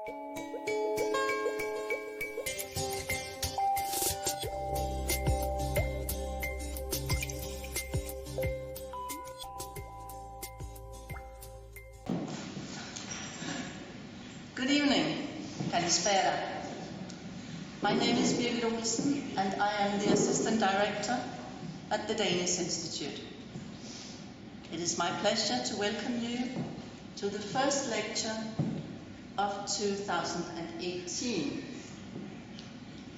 Good evening, Kalispera. My name is Bille August and I am the Assistant Director at the Danish Institute. It is my pleasure to welcome you to the first lecture of 2018.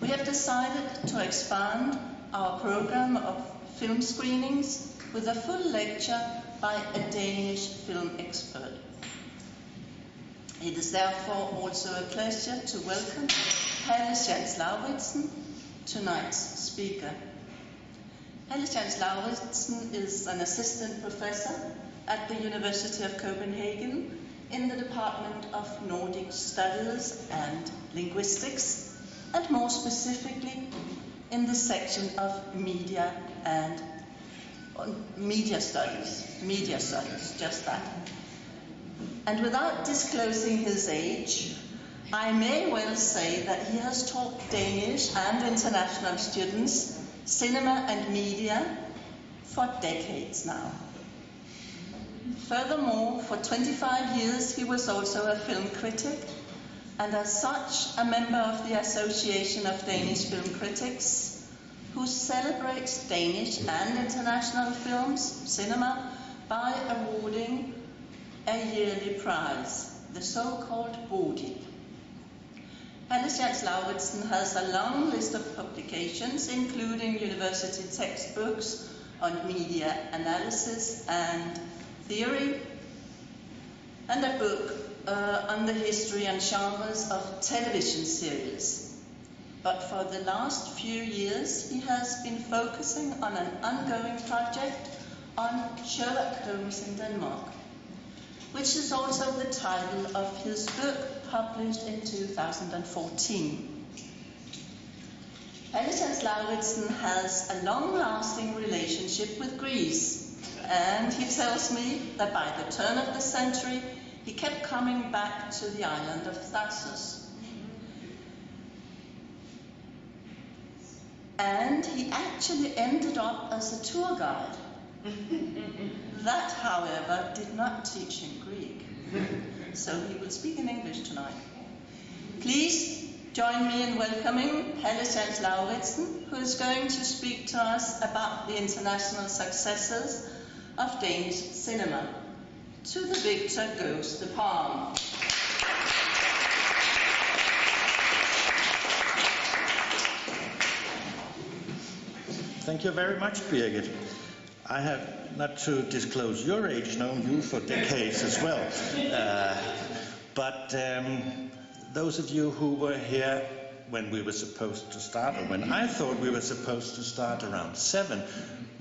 We have decided to expand our program of film screenings with a full lecture by a Danish film expert. It is therefore also a pleasure to welcome Palle Schantz Lauridsen, tonight's speaker. Palle Schantz Lauridsen is an assistant professor at the University of Copenhagen in the Department of Nordic Studies and Linguistics, and more specifically in the section of Media Studies, just that. And without disclosing his age, I may well say that he has taught Danish and international students cinema and media for decades now. Furthermore, for 25 years he was also a film critic, and as such a member of the Association of Danish Film Critics, who celebrates Danish and international films, cinema, by awarding a yearly prize, the so-called Bodil. Palle Schantz Lauridsen has a long list of publications, including university textbooks on media analysis and theory, and a book on the history and genres of television series. But for the last few years, he has been focusing on an ongoing project on Sherlock Holmes in Denmark, which is also the title of his book, published in 2014. Palle Schantz Lauridsen has a long-lasting relationship with Greece, and he tells me that by the turn of the century, he kept coming back to the island of Thasos. And he actually ended up as a tour guide. That, however, did not teach him Greek, so he will speak in English tonight. Please join me in welcoming Palle Schantz Lauridsen, who is going to speak to us about the international successes of Danish cinema. To the victor goes the palm. Thank you very much, Birgit. I have, not to disclose your age, known you for decades as well. But those of you who were here when we were supposed to start, or when I thought we were supposed to start around 7,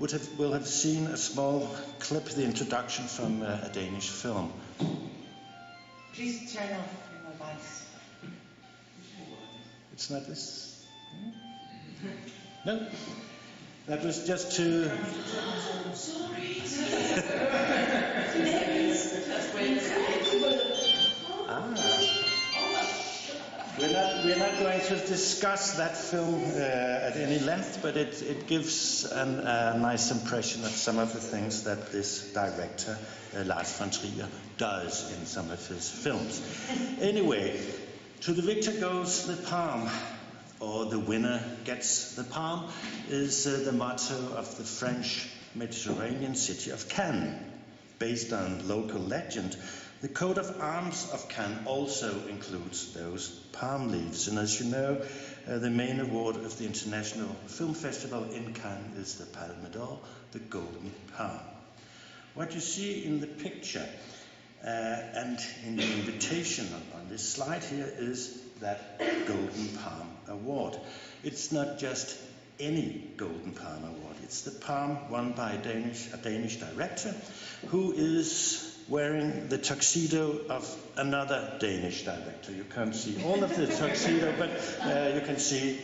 will have seen a small clip, the introduction from a Danish film. Please turn off your mobiles. It's not this? No? That was just to... Sorry. We're not going to discuss that film at any length, but it gives a nice impression of some of the things that this director, Lars von Trier, does in some of his films. Anyway, to the victor goes the palm, or the winner gets the palm, is the motto of the French Mediterranean city of Cannes. Based on local legend, the coat of arms of Cannes also includes those palm leaves. And as you know, the main award of the International Film Festival in Cannes is the Palme d'Or, the Golden Palm. What you see in the picture and in the invitation on this slide here is that Golden Palm Award. It's not just any Golden Palm Award. It's the palm won by a Danish director who is wearing the tuxedo of another Danish director. You can't see all of the tuxedo, but you can see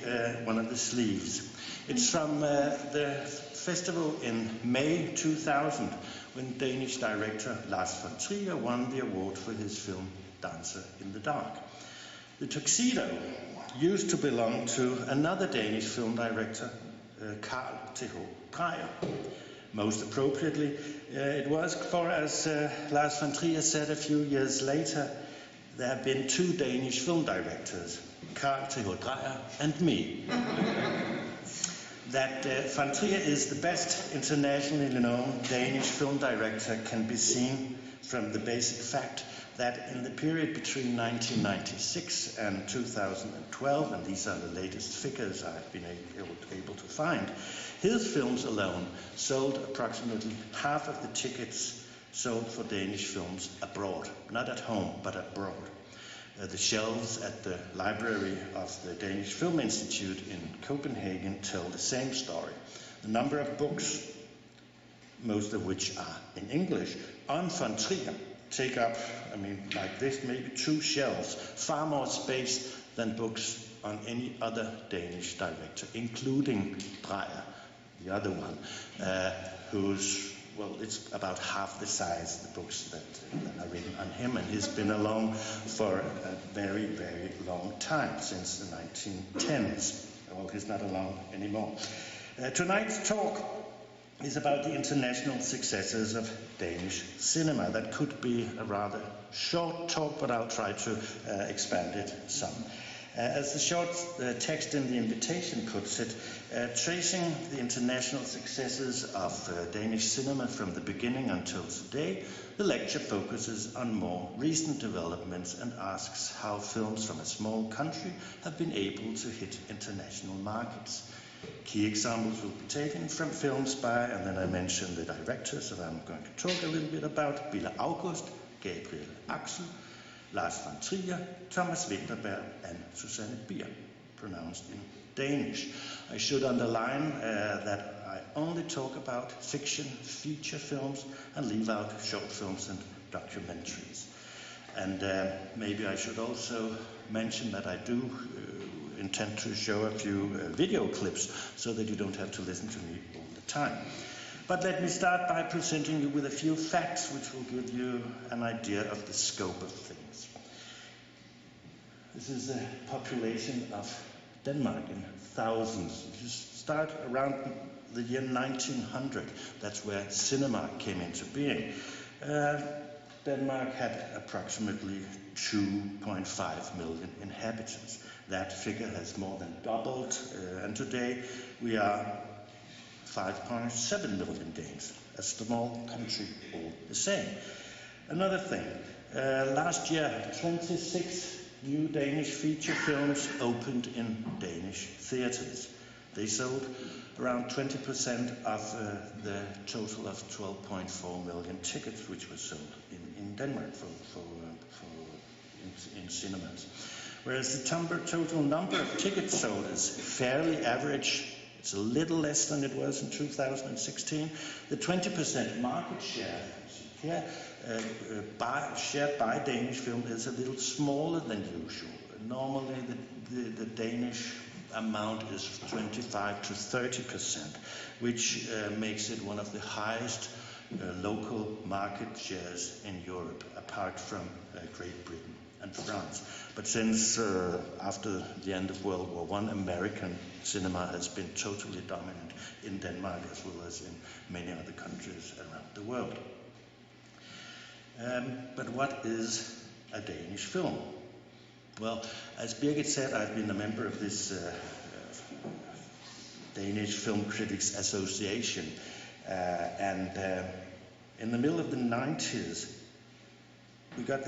one of the sleeves. It's from the festival in May 2000, when Danish director Lars von Trier won the award for his film Dancer in the Dark. The tuxedo used to belong to another Danish film director, Carl Th. Dreyer. Most appropriately, it was for, as Lars von Trier said a few years later, there have been two Danish film directors, Carl Th. Dreyer and me. That von Trier is the best internationally known Danish film director can be seen from the basic fact that in the period between 1996 and 2012, and these are the latest figures I've been able to find, his films alone sold approximately half of the tickets sold for Danish films abroad, not at home, but abroad. The shelves at the library of the Danish Film Institute in Copenhagen tell the same story. The number of books, most of which are in English, on von Trier take up, like this, maybe 2 shelves, far more space than books on any other Danish director, including Dreyer, the other one, who's, well, it's about half the size, the books that are written on him, and he's been along for a very, very long time, since the 1910s. Well, he's not along anymore. Tonight's talk is about the international successes of Danish cinema. That could be a rather short talk, but I'll try to expand it some. As the short text in the invitation puts it, tracing the international successes of Danish cinema from the beginning until today, the lecture focuses on more recent developments and asks how films from a small country have been able to hit international markets. Key examples will be taken from films by, and then I mention the directors that I'm going to talk a little bit about, Bille August, Gabriel Axel, Lars von Trier, Thomas Vinterberg, and Susanne Bier, pronounced in Danish. I should underline that I only talk about fiction, feature films, and leave out short films and documentaries. And maybe I should also mention that I do intend to show a few video clips so that you don't have to listen to me all the time. But let me start by presenting you with a few facts which will give you an idea of the scope of things. This is the population of Denmark in thousands. If you start around the year 1900, that's where cinema came into being. Denmark had approximately 2.5 million inhabitants. That figure has more than doubled, and today we are 5.7 million Danes, a small country all the same. Another thing, last year 26 new Danish feature films opened in Danish theatres. They sold around 20% of the total of 12.4 million tickets which were sold in Denmark in cinemas. Whereas the total number of tickets sold is fairly average. It's a little less than it was in 2016. The 20% market share here, shared by Danish film is a little smaller than usual. Normally the Danish amount is 25 to 30%, which makes it one of the highest local market shares in Europe, apart from Great Britain and France. But since after the end of World War I, American cinema has been totally dominant in Denmark as well as in many other countries around the world. But what is a Danish film? Well, as Birgit said, I've been a member of this Danish Film Critics Association, and in the middle of the 90s, we got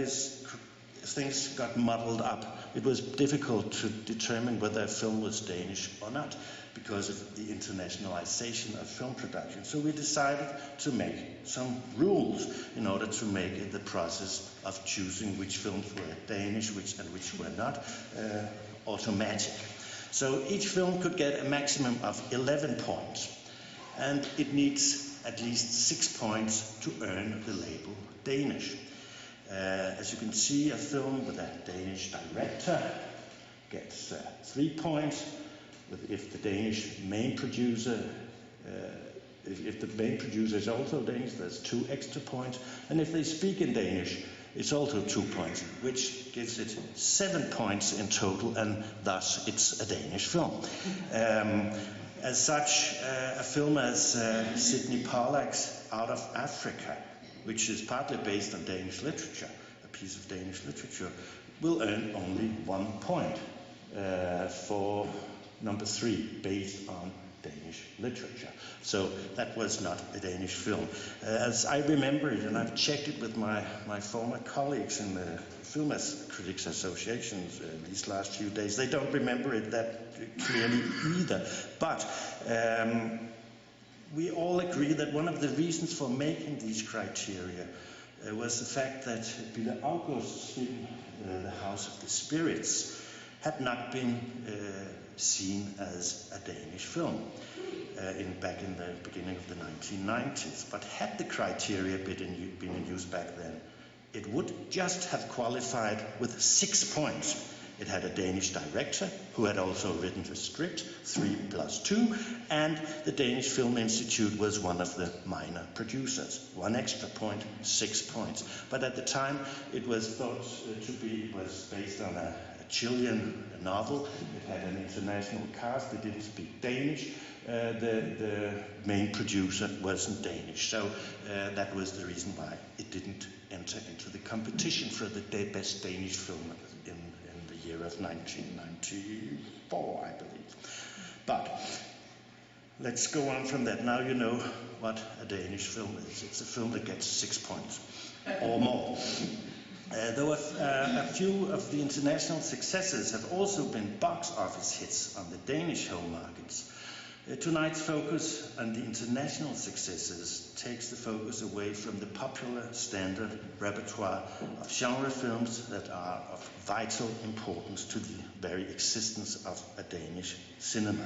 things got muddled up. It was difficult to determine whether a film was Danish or not because of the internationalization of film production. So we decided to make some rules in order to make the process of choosing which films were Danish and which were not automatic. So each film could get a maximum of 11 points, and it needs at least 6 points to earn the label Danish. As you can see, a film with a Danish director gets 3 points. If the Danish main producer, if the main producer is also Danish, there's 2 extra points. And if they speak in Danish, It's also 2 points, which gives it 7 points in total, and thus it's a Danish film. As such, a film as Sidney Pollack's Out of Africa, which is partly based on Danish literature, a piece of Danish literature, will earn only 1 point for number 3, based on Danish literature. So that was not a Danish film. As I remember it, and I've checked it with my former colleagues in the Film Critics Associations these last few days, they don't remember it that clearly either. But we all agree that one of the reasons for making these criteria was the fact that Bille August's film, The House of the Spirits, had not been seen as a Danish film back in the beginning of the 1990s. But had the criteria been in use back then, it would just have qualified with 6 points. It had a Danish director who had also written the script, 3+2, and the Danish Film Institute was one of the minor producers. 1 extra point, 6 points. But at the time, it was thought it was based on a Chilean novel. It had an international cast. It didn't speak Danish. The main producer wasn't Danish, so that was the reason why it didn't enter into the competition for the best Danish film in the year of 1994, I believe. But let's go on from that. Now you know what a Danish film is. It's a film that gets 6 points or more. Though a few of the international successes have also been box office hits on the Danish home markets, tonight's focus on the international successes takes the focus away from the popular standard repertoire of genre films that are of vital importance to the very existence of a Danish cinema.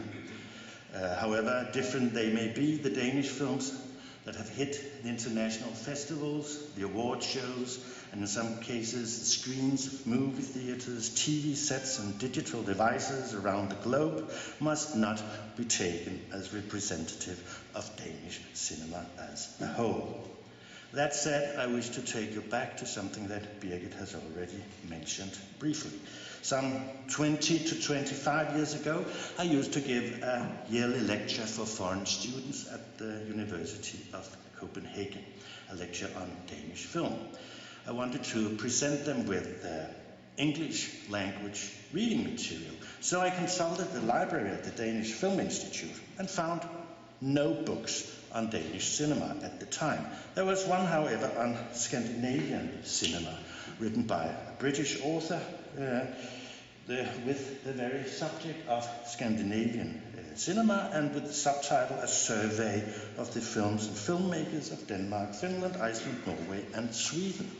However different they may be, the Danish films that have hit the international festivals, the award shows, and in some cases the screens of movie theaters, TV sets and digital devices around the globe must not be taken as representative of Danish cinema as a whole. That said, I wish to take you back to something that Birgit has already mentioned briefly. Some 20 to 25 years ago, I used to give a yearly lecture for foreign students at the University of Copenhagen, a lecture on Danish film. I wanted to present them with English language reading material, so I consulted the library at the Danish Film Institute and found no books on Danish cinema at the time. There was one, however, on Scandinavian cinema, written by a British author with the very subject of Scandinavian cinema, and with the subtitle A Survey of the Films and Filmmakers of Denmark, Finland, Iceland, Norway and Sweden.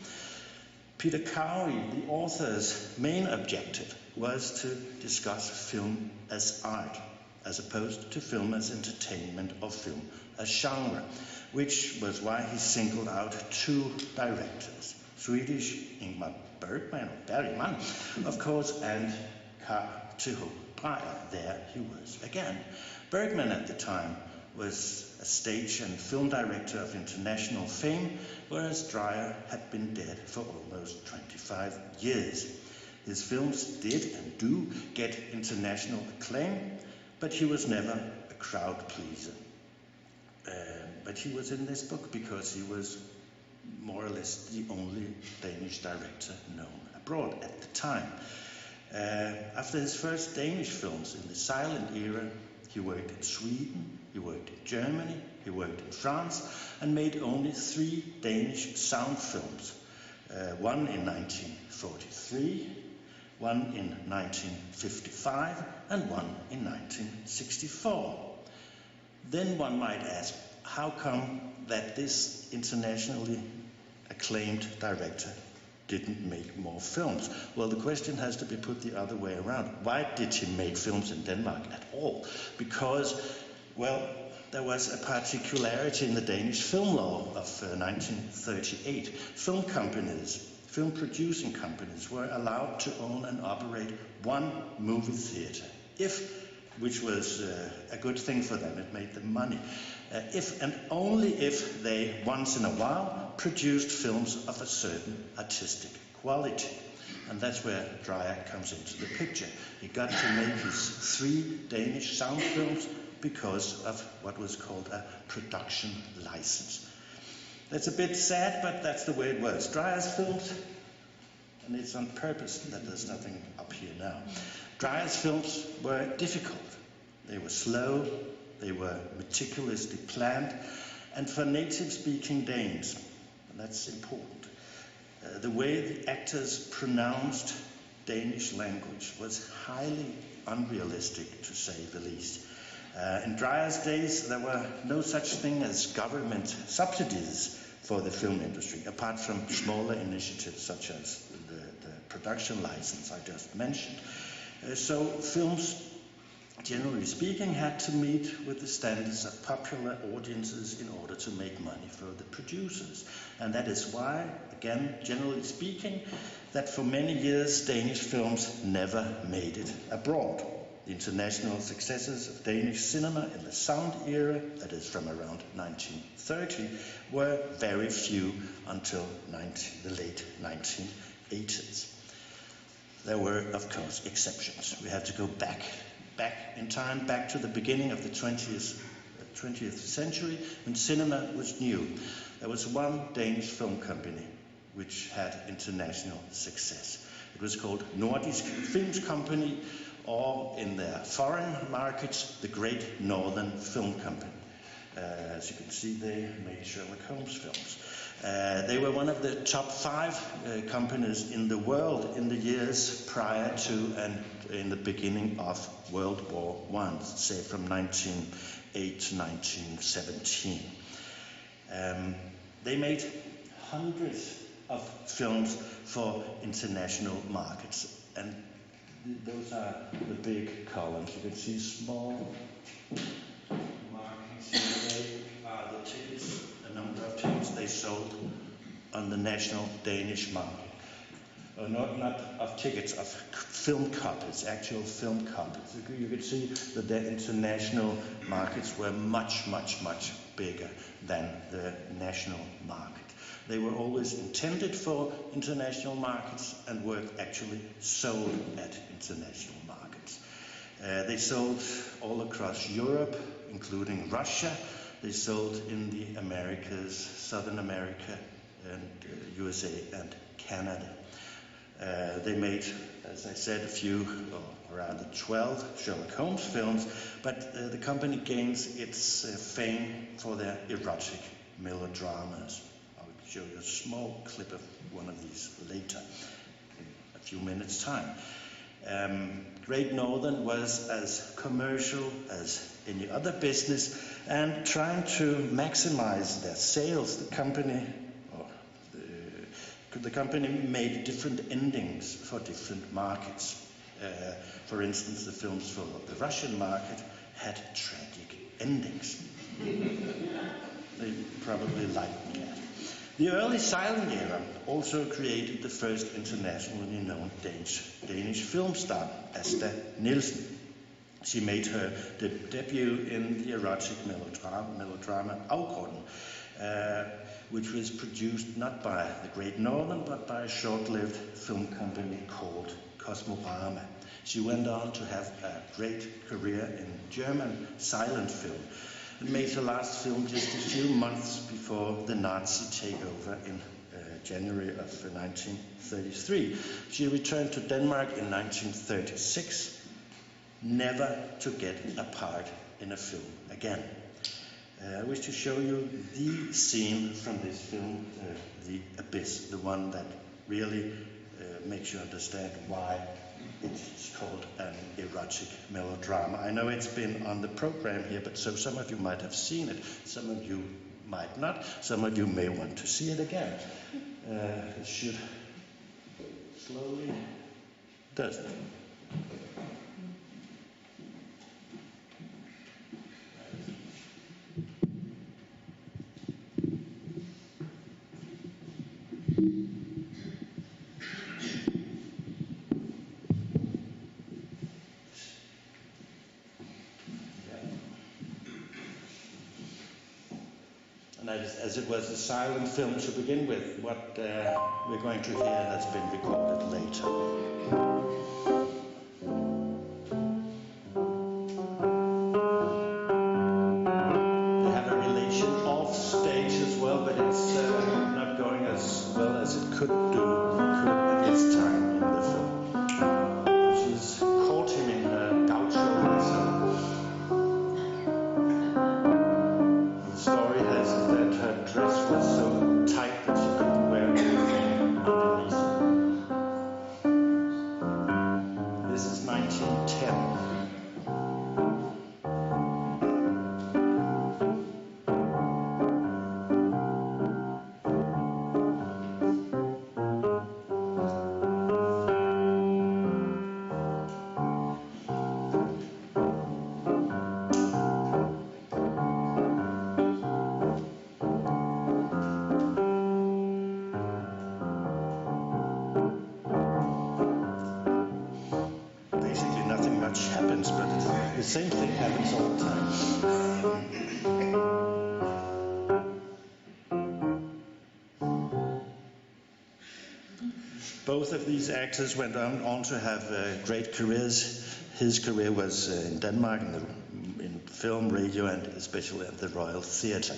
Peter Cowley, the author's main objective, was to discuss film as art, as opposed to film as entertainment or film as genre, which was why he singled out 2 directors, Swedish Ingmar Bergman, of course, and Carl Th. Dreyer. There he was again. Bergman at the time was a stage and film director of international fame, whereas Dreyer had been dead for almost 25 years. His films did and do get international acclaim, but he was never a crowd pleaser. But he was in this book because he was more or less the only Danish director known abroad at the time. After his first Danish films in the silent era, he worked in Sweden, he worked in Germany, he worked in France, and made only 3 Danish sound films. One in 1943, one in 1955, and one in 1964. Then one might ask, how come that this internationally acclaimed director didn't make more films? Well, the question has to be put the other way around. Why did he make films in Denmark at all? Because, well, there was a particularity in the Danish film law of 1938. Film companies, film producing companies, were allowed to own and operate 1 movie theater, which was a good thing for them. It made them money. If and only if they, once in a while, produced films of a certain artistic quality. And that's where Trier comes into the picture. He got to make his 3 Danish sound films because of what was called a production license. That's a bit sad, but that's the way it was. Trier's films, and it's on purpose that there's nothing up here now. Trier's films were difficult. They were slow, they were meticulously planned, and for native-speaking Danes, and that's important, the way the actors pronounced Danish language was highly unrealistic, to say the least. In Trier's days, there were no such thing as government subsidies for the film industry, apart from smaller initiatives such as the production license I just mentioned. So films, generally speaking, had to meet with the standards of popular audiences in order to make money for the producers. And that is why, again, generally speaking, that for many years Danish films never made it abroad. The international successes of Danish cinema in the sound era, that is from around 1930, were very few until the late 1980s. There were, of course, exceptions. We have to go back in time, back to the beginning of the 20th century, when cinema was new. There was one Danish film company which had international success. It was called Nordisk Films Company, or in their foreign markets, the Great Northern Film Company. As you can see, they made Sherlock Holmes films. They were one of the top 5 companies in the world in the years prior to and in the beginning of World War I, say from 1908 to 1917. They made hundreds of films for international markets, and those are the big columns. You can see small markings here. They are the tickets, the number of tickets they sold on the national Danish market. Not of tickets, of film copies, actual film copies. You could see that their international markets were much, much, much bigger than the national market. They were always intended for international markets and were actually sold at international markets. They sold all across Europe, including Russia. They sold in the Americas, Southern America, and USA and Canada. They made, as I said, a few, or rather 12 Sherlock Holmes films, but the company gains its fame for their erotic melodramas. I'll show you a small clip of one of these later, in a few minutes' time. Great Northern was as commercial as any other business, and trying to maximize their sales, the company made different endings for different markets. For instance, the films for the Russian market had tragic endings. They probably liked that. The early silent era also created the first internationally known Danish film star, Asta Nielsen. She made her debut in the erotic melodrama Afgrunden, which was produced not by the Great Northern, but by a short-lived film company called Kosmorama. She went on to have a great career in German silent film, and made her last film just a few months before the Nazi takeover in January of 1933. She returned to Denmark in 1936, never to get a part in a film again. I wish to show you the scene from this film, The Abyss, the one that really makes you understand why it's called an erotic melodrama. I know it's been on the program here, but so some of you might have seen it, some of you might not, some of you may want to see it again. It should slowly, does it? And I as it was a silent film to begin with. What we're going to hear has been recorded later. They have a relation off stage as well, but it's not going as well as it could at this time in the film. She's caught him in her gauchoism. The story has it that her dress was so tight that she couldn't wear anything underneath. This is 1910. Happens, but the same thing happens all the time. Both of these actors went on to have great careers. His career was in Denmark, in film, radio, and especially at the Royal Theatre,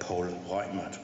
Paul Reumert.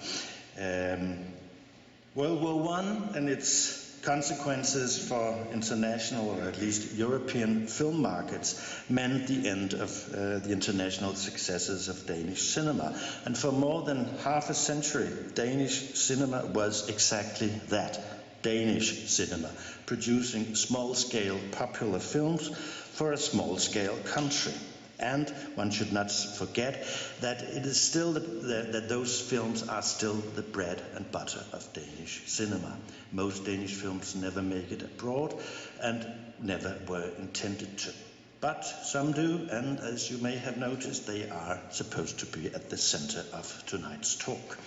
World War I and its consequences for international, or at least European, film markets meant the end of the international successes of Danish cinema. And for more than half a century, Danish cinema was exactly that, Danish cinema, producing small-scale popular films for a small-scale country. And one should not forget that it is still that those films are still the bread and butter of Danish cinema. Most Danish films never make it abroad and never were intended to. But some do, and as you may have noticed, they are supposed to be at the center of tonight's talk.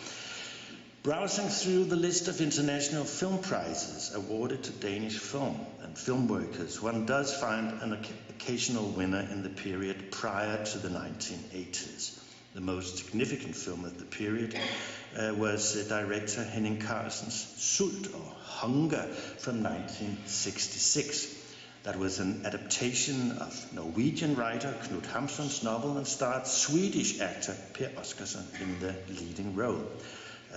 Browsing through the list of international film prizes awarded to Danish film and film workers, one does find an occasional winner in the period prior to the 1980s. The most significant film of the period was director Henning Carlsen's Sult, or Hunger, from 1966. That was an adaptation of Norwegian writer Knut Hamsun's novel and starred Swedish actor Per Oscarsson in the leading role.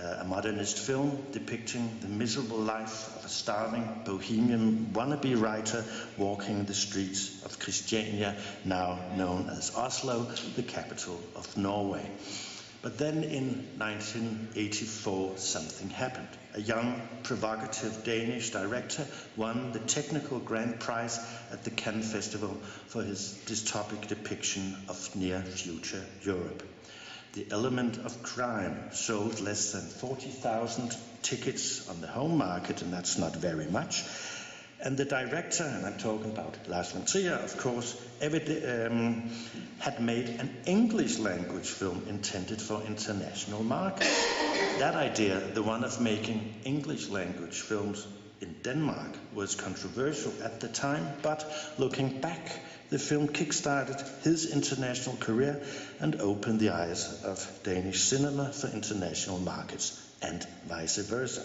A modernist film depicting the miserable life of a starving bohemian wannabe writer walking the streets of Christiania, now known as Oslo, the capital of Norway. But then in 1984 something happened. A young, provocative Danish director won the technical grand prize at the Cannes Festival for his dystopic depiction of near-future Europe. The Element of Crime sold less than 40,000 tickets on the home market, and that's not very much. And the director, and I'm talking about Lars von Trier, of course, had made an English language film intended for international markets. That idea, the one of making English language films in Denmark, was controversial at the time, but looking back, the film kick-started his international career and opened the eyes of Danish cinema for international markets, and vice versa.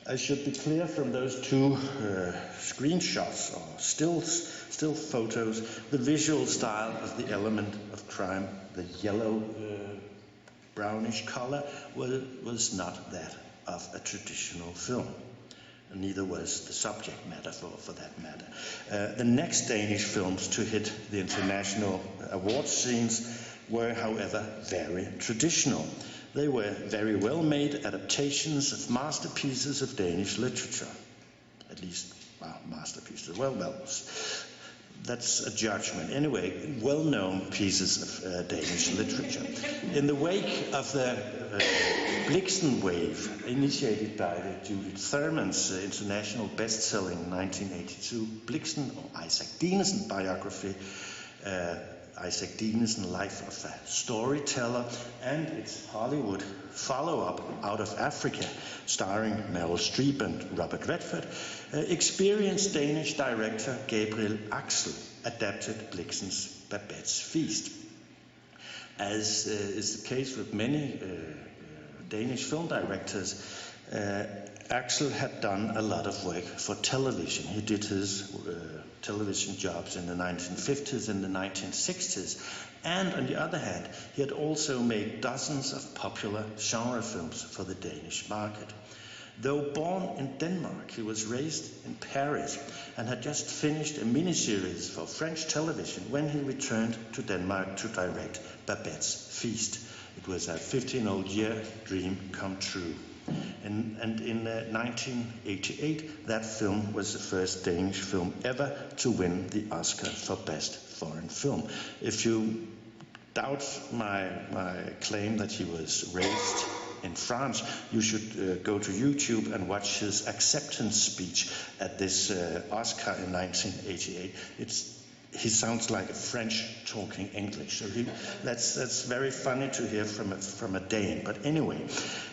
I should be clear from those two screenshots or still photos, the visual style of The Element of Crime, the yellow brownish color, was not that of a traditional film. Neither was the subject matter for that matter. The next Danish films to hit the international award scenes were, however, very traditional. They were very well-made adaptations of masterpieces of Danish literature. At least, well, masterpieces. Well, that's a judgment. Anyway, well-known pieces of Danish literature. In the wake of the Blixen wave, initiated by Judith Thurman's international best-selling 1982 Blixen, or Isaac Dinesen biography, Isaac Dinesen, Life of a Storyteller, and its Hollywood follow-up, Out of Africa, starring Meryl Streep and Robert Redford, experienced Danish director Gabriel Axel adapted Blixen's Babette's Feast. As is the case with many Danish film directors, Axel had done a lot of work for television. He did his television jobs in the 1950s and the 1960s. And on the other hand, he had also made dozens of popular genre films for the Danish market. Though born in Denmark, he was raised in Paris and had just finished a miniseries for French television when he returned to Denmark to direct Babette's Feast. It was a 15-year dream come true. And in 1988, that film was the first Danish film ever to win the Oscar for Best Foreign Film. If you doubt my claim that he was raised in France, you should go to YouTube and watch his acceptance speech at this Oscar in 1988. He sounds like a French talking English, so that's very funny to hear from a Dane. But anyway,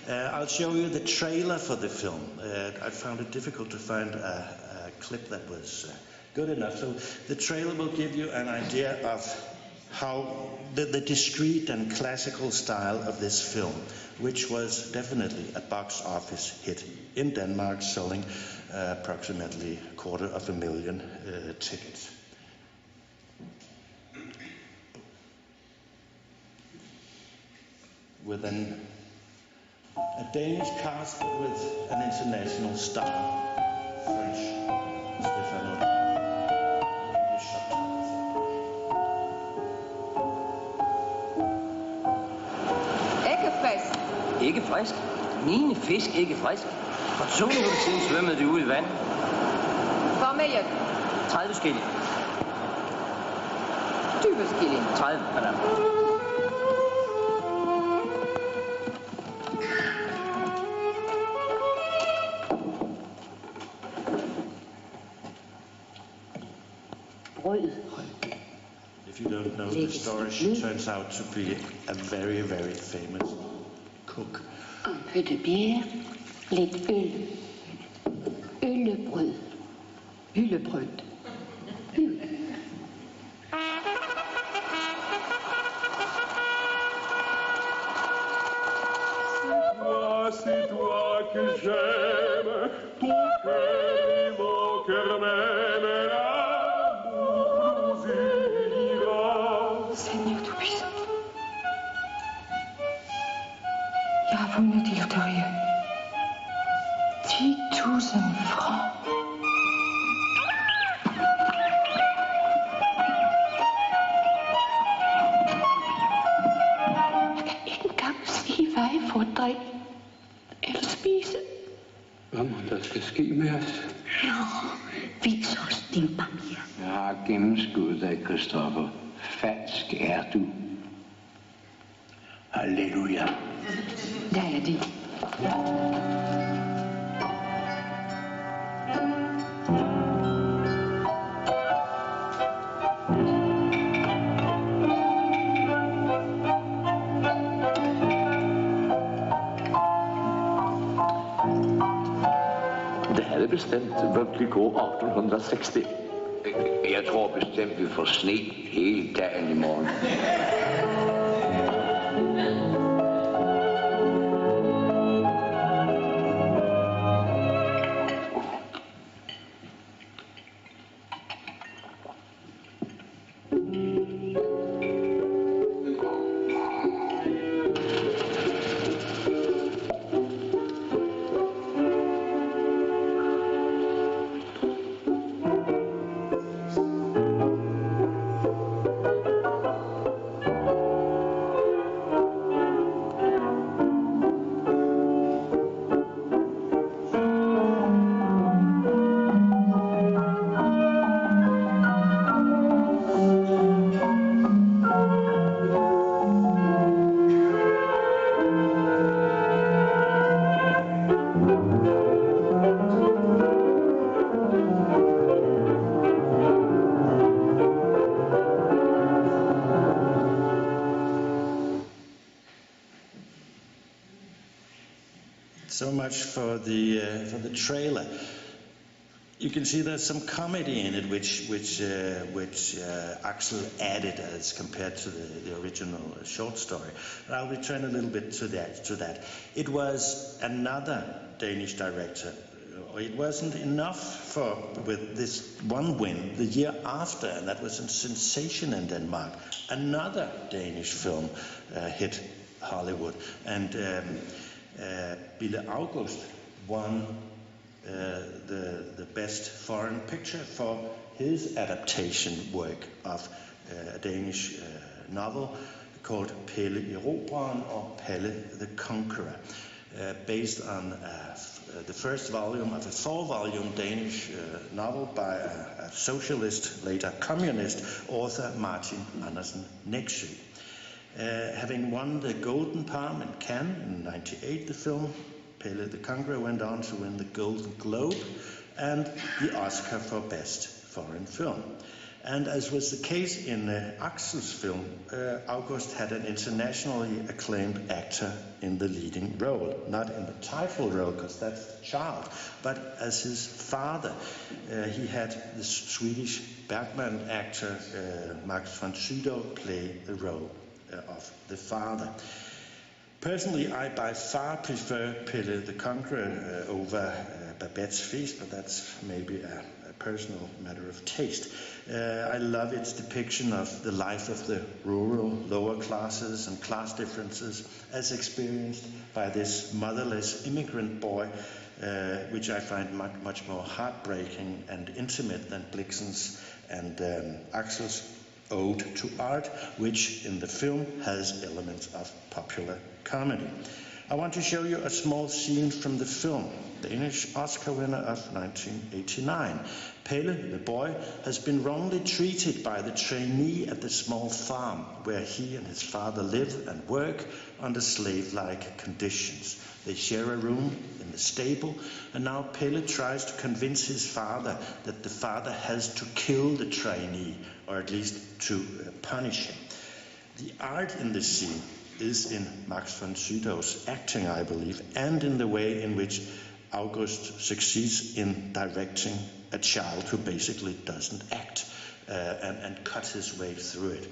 I'll show you the trailer for the film. I found it difficult to find a clip that was good enough. So the trailer will give you an idea of how the discreet and classical style of this film, which was definitely a box office hit in Denmark, selling approximately 250,000 tickets. With a Danish cast with an international star, French Stefano. English subtitles. Ikke frisk. Ikke frisk? Mine fisk ikke frisk. For 2 minutter siden svømmede de ud i vand. Hvor med hjem? 30 skilling. 20 skilling. 30, madame. If you don't know the story, she turns out to be a very, very famous cook. Un peu de bière, lidt øl. Øllebrød. Øllebrød. Øl. C'est toi que j'aime, mon cœur et mon cœur même, l'amour nous unira. Seigneur Tout-Puissant, jeg har vundet i lotteriet. 10.000 francs. Jeg kan ikke engang sige, hvad jeg får at drikke eller spise. Hvad må der skal ske med os? Nå, vis os din barmhjertighed. Jeg har gennemskuddet dig, Christoffer. Falsk er du. Halleluja. Der er det. Det havde bestemt virkelig gå 1860. Jeg tror bestemt, vi får sne hele dagen i morgen. So much for the trailer. you can see there's some comedy in it, which Axel added as compared to the original short story. But I'll return a little bit to that. It was another Danish director. It wasn't enough with this one win the year after, and that was a sensation in Denmark. Another Danish film hit Hollywood, and Bille August won the best foreign picture for his adaptation work of a Danish novel called Palle Erobreren or Palle the Conqueror, based on the first volume of a 4-volume Danish novel by a socialist, later communist author, Martin Andersen Nexø. Having won the Golden Palm in Cannes in '98, the film Palle the Conqueror went on to win the Golden Globe and the Oscar for Best Foreign Film. And as was the case in Axel's film, August had an internationally acclaimed actor in the leading role. Not in the title role, because that's the child, but as his father. He had the Swedish Bergman actor Lars von Trier play the role of the father. Personally, I by far prefer Palle the Conqueror over Babette's Feast, but that's maybe a personal matter of taste. I love its depiction of the life of the rural lower classes and class differences as experienced by this motherless immigrant boy, which I find much more heartbreaking and intimate than Blixen's and Axel's ode to art, which in the film has elements of popular comedy. I want to show you a small scene from the film. Danish Oscar winner of 1989. Palle, the boy, has been wrongly treated by the trainee at the small farm where he and his father live and work under slave-like conditions. They share a room in the stable, and now Palle tries to convince his father that the father has to kill the trainee, or at least to punish him. The art in this scene is in Lars von Trier's acting, I believe, and in the way in which August succeeds in directing a child who basically doesn't act and cuts his way through it.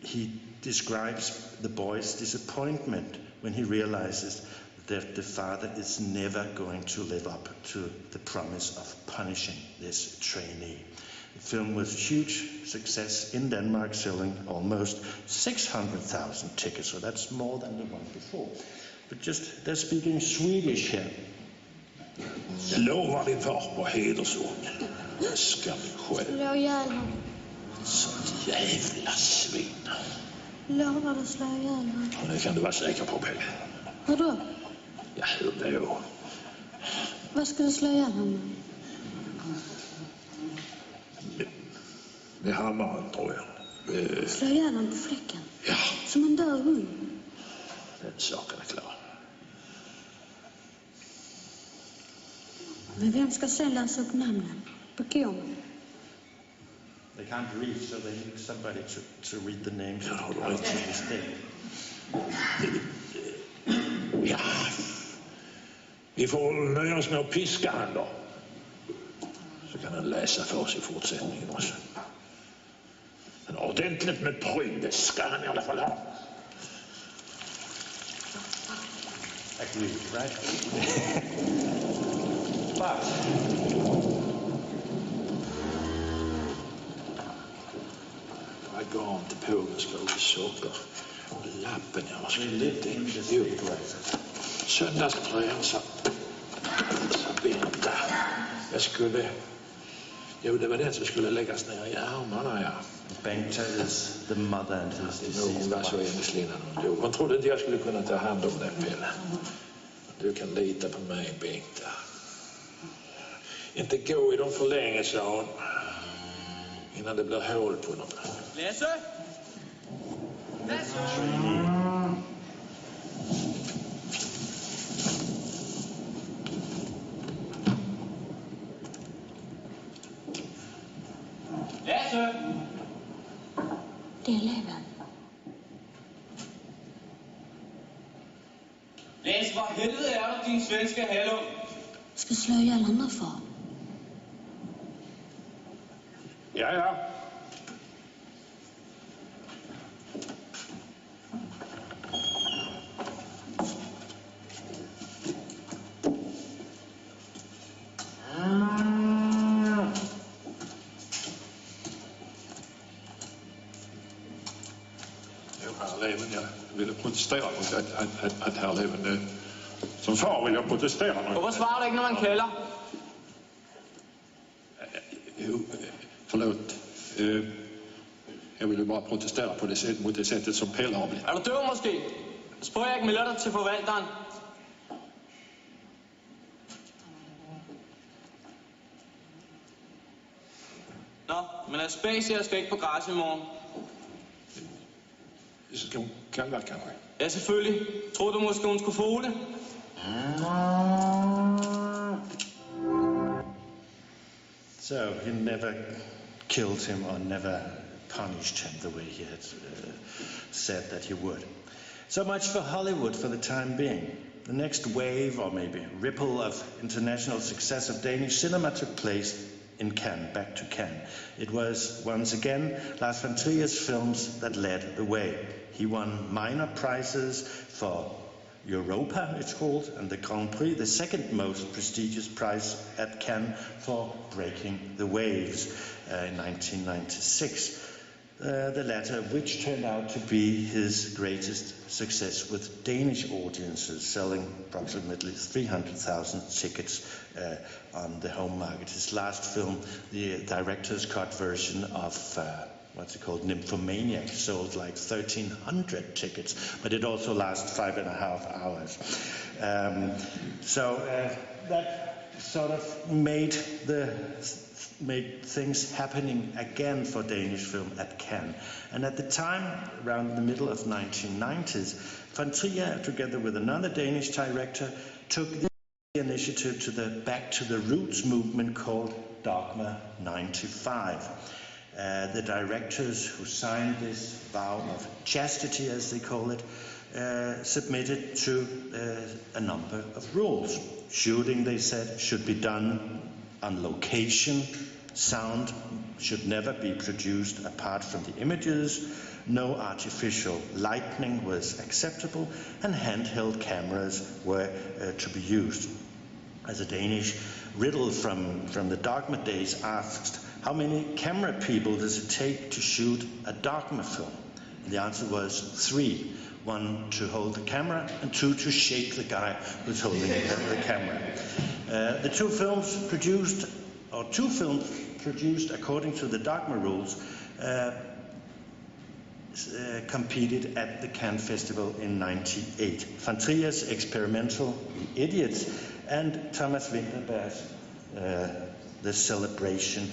He describes the boy's disappointment when he realizes that the father is never going to live up to the promise of punishing this trainee. The film was a huge success in Denmark, selling almost 600,000 tickets, so that's more than the one before. But just, they're speaking Swedish here. Jag lovar din far på hedersord. Jag ska bli själv. Slå ihjäl honom. Sånt jävla svin. Lovar du slå ihjäl honom? Ja, det kan du vara säker på, Pelle. Hur då? Ja, hur då? Vad ska du slå ihjäl honom? Med hammaren, tror jag. Slå ihjäl honom på fläcken? Ja. Som en död hund? Den saken är klar. Men vem ska sen läsa upp namnen? På kåren? They can't read, so they need somebody to read the names of the people to this day. Ja. Vi får nöja oss med att piska han då. Så kan han läsa för oss i fortsättningen också. Men ordentligt med pryd, det ska han i alla fall ha. Agreed, right? But Jag gav inte på mig skål socker. Lappen jag skulle lite in det söndagspröjan så vänta. Jag skulle... Jo, det var den som skulle läggas ner i armarna, ja. Bengta is the mother and his deceased. Hon var så ängslig när hon dog. Hon trodde inte jag skulle kunna ta hand om den, Pelle. Du kan lita på mig, Bengta. Inte gå i dem för länge, sa hon. Innan det blir hål på dem. Lasse! Lasse! Lasse! Det är Leven. Lasse, hvor helvede er du, din svenske hallo? Hvad slår I alle andre for? Ja, ja. Jeg ville protestere mot at herr Leven... Som far vil jeg protestere mot... Hvorfor svarer du ikke, når man kalder? Forlåt. Jeg ville bare protestere på mot det sættet, som Palle har blivet. Er du døv måske? Så prøver jeg ikke melder dig til forvalteren. Nå, men Aspasia skal ikke på græs i morgen. Så kan det være, kanskje. Ja, selvfølgelig. Tror du måske, hun skulle få det? So he never killed him or never punished him the way he had said that he would. So much for Hollywood for the time being. The next wave, or maybe ripple, of international success of Danish cinema took place in Cannes, back to Cannes. It was, once again, Lars von Trier's films that led the way. He won minor prizes for Europa, it's called, and the Grand Prix, the second most prestigious prize at Cannes for Breaking the Waves in 1996. The latter, which turned out to be his greatest success with Danish audiences, selling approximately 300,000 tickets on the home market. His last film, the director's cut version of what's it called, Nymphomaniac, sold like 1,300 tickets, but it also lasts 5.5 hours. That sort of made things happening again for Danish film at Cannes. And at the time, around the middle of 1990s, von Trier, together with another Danish director, took the initiative to the Back to the Roots movement called Dogma 95. The directors who signed this vow of chastity, as they call it, submitted to a number of rules. Shooting, they said, should be done on location. Sound should never be produced apart from the images. No artificial lighting was acceptable, and handheld cameras were to be used. As a Danish riddle from the Dogma days asked, how many camera people does it take to shoot a Dogma film? And the answer was 3. 1 to hold the camera, and 2 to shake the guy who's holding the camera. The two films produced according to the Dogma rules competed at the Cannes Festival in '98. Von Trier's experimental The Idiots and Thomas Vinterberg's The Celebration,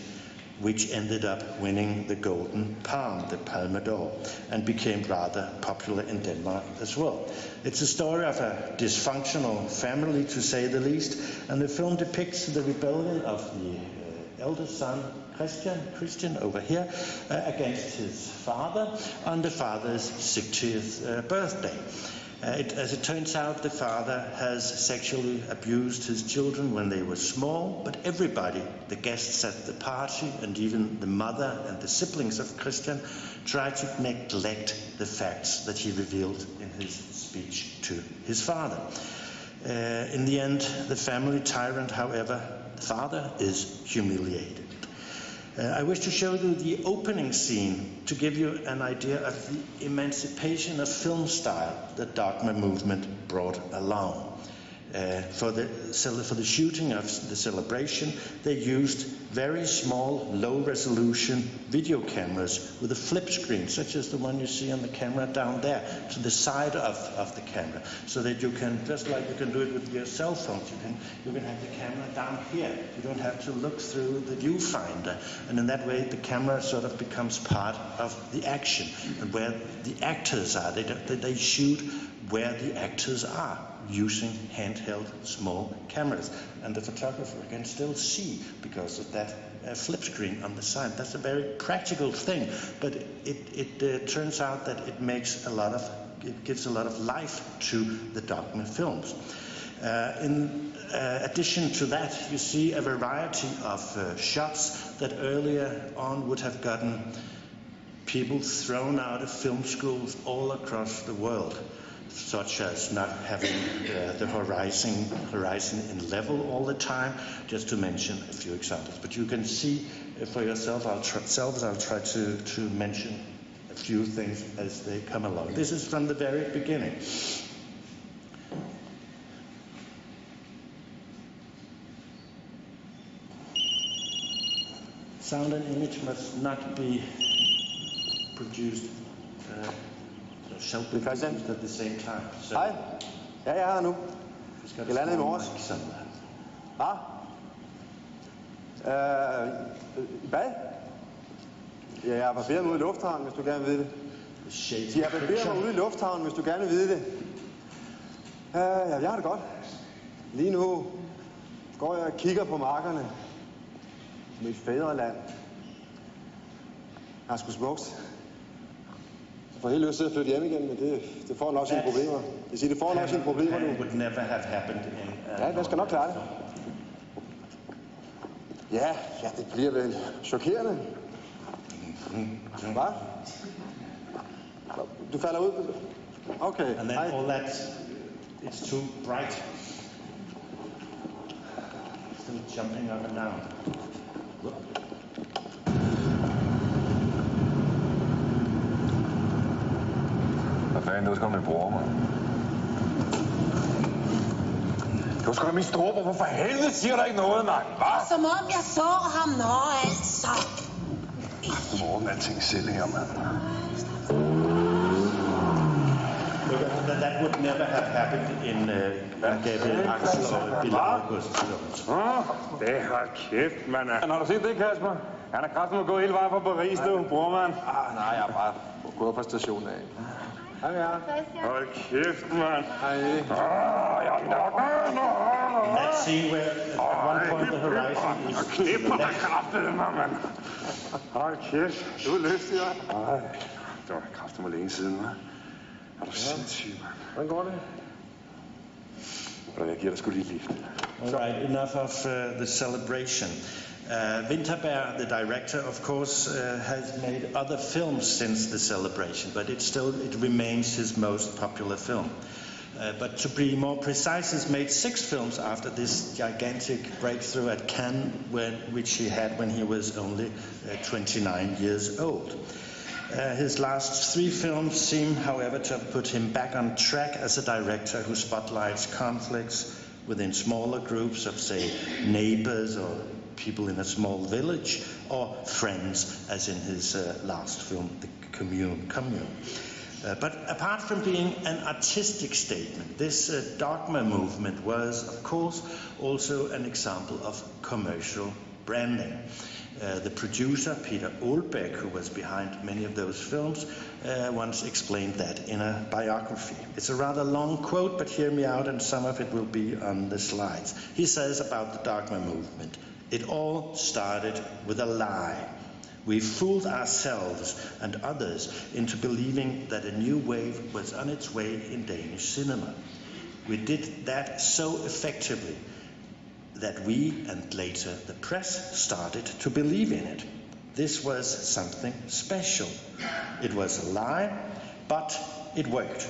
which ended up winning the Golden Palm, the Palme d'Or, and became rather popular in Denmark as well. It's a story of a dysfunctional family, to say the least, and the film depicts the rebellion of the eldest son, Christian over here, against his father on the father's 60th birthday. As it turns out, the father has sexually abused his children when they were small, but everybody, the guests at the party and even the mother and the siblings of Christian, tried to neglect the facts that he revealed in his speech to his father. In the end, the family tyrant, however, the father, is humiliated. I wish to show you the opening scene to give you an idea of the emancipation of film style the Dogma movement brought along. For the shooting of The Celebration, they used very small, low-resolution video cameras with a flip screen, such as the one you see on the camera down there, to the side of the camera, so that you can, just like you can do it with your cell phones, you can have the camera down here. You don't have to look through the viewfinder, and in that way the camera sort of becomes part of the action, and where the actors are. They shoot where the actors are, using handheld small cameras, and the photographer can still see because of that flip screen on the side. That's a very practical thing, but it turns out that it gives a lot of life to the Dogma films. In addition to that, you see a variety of shots that earlier on would have gotten people thrown out of film schools all across the world, such as not having the horizon in level all the time, just to mention a few examples. But you can see for yourself, I'll try to mention a few things as they come along. This is from the very beginning. Sound and image must not be produced shall be produced at the same time. So hej. Ja, jeg er her nu. Jeg landede i morges. Hvad? I bad? Ja, jeg har barberet mig ude i lufthavnen, hvis du gerne vil vide det. Jeg har barberet mig ude i lufthavnen, hvis du gerne vil vide det. Ja, jeg har det godt. Lige nu går jeg og kigger på markerne. Mit fædreland. Jeg har sgu smukt. Jeg får helt lyst til at flytte hjem igen, men det får nok sine problemer. Jeg siger, det får nok sine problemer nu. Ja, jeg skal nok klare det. Ja, det bliver vel chokerende. Hvad? Du falder ud? Okay. And then all that is too bright. Still jumping up and down. Hvad fanden, det var sgu da min bror, mand. Det var sgu da min storebror. Hvorfor helvede siger der ikke noget, mand? Hvad? Som om jeg så ham, altså. Du må ordne alting selv her, mand. That would never have happened in Gabriel Axel or Bille August films. Det har kæft, mand. Har du set det, Kasper? Han er kraftigt med gået hele vejen fra Paris, du, bror, mand. Nej, jeg er bare gået fra stationen af. Hej, ja. Hold kæft, mand. Hej. That scene where at one point the horizon is knipper mig kraftigt, mand. Hold kæft. Du er lystig, hva'? Nej, det var kraftigt mig længe siden, hva'? Er du sindssyg, mand? Hvordan går det? Jeg giver dig sgu lige lift. All right, enough of the celebration. Vinterberg, the director, of course, has made other films since the celebration, but it remains his most popular film. But to be more precise, he's made 6 films after this gigantic breakthrough at Cannes, which he had when he was only 29 years old. His last 3 films seem, however, to have put him back on track as a director who spotlights conflicts within smaller groups of, say, neighbors or people in a small village, or friends, as in his last film, The Commune. But apart from being an artistic statement, this dogma movement was, of course, also an example of commercial branding. The producer, Peter Olbæk, who was behind many of those films, once explained that in a biography. It's a rather long quote, but hear me out, and some of it will be on the slides. He says about the dogma movement, "It all started with a lie. We fooled ourselves and others into believing that a new wave was on its way in Danish cinema. We did that so effectively that we, and later the press, started to believe in it. This was something special. It was a lie, but it worked.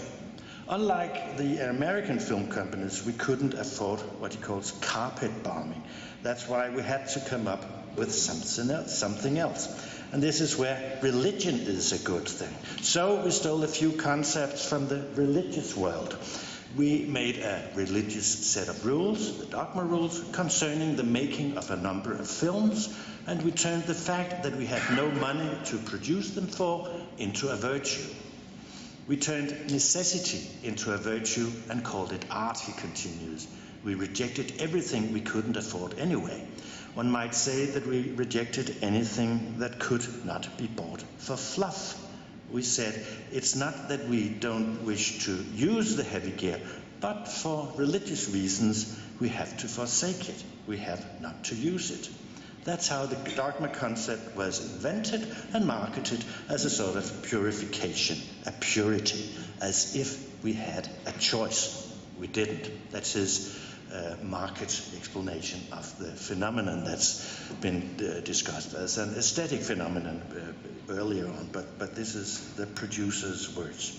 Unlike the American film companies, we couldn't afford what he calls carpet bombing. That's why we had to come up with something else. And this is where religion is a good thing. So we stole a few concepts from the religious world. We made a religious set of rules, the dogma rules, concerning the making of a number of films, and we turned the fact that we had no money to produce them for into a virtue. We turned necessity into a virtue and called it art," he continues. "We rejected everything we couldn't afford anyway. One might say that we rejected anything that could not be bought for fluff. We said, it's not that we don't wish to use the heavy gear, but for religious reasons we have to forsake it. We have not to use it." That's how the dogma concept was invented and marketed as a sort of purification, a purity, as if we had a choice. we didn't. That's his market explanation of the phenomenon that's been discussed as an aesthetic phenomenon earlier on, but this is the producer's words.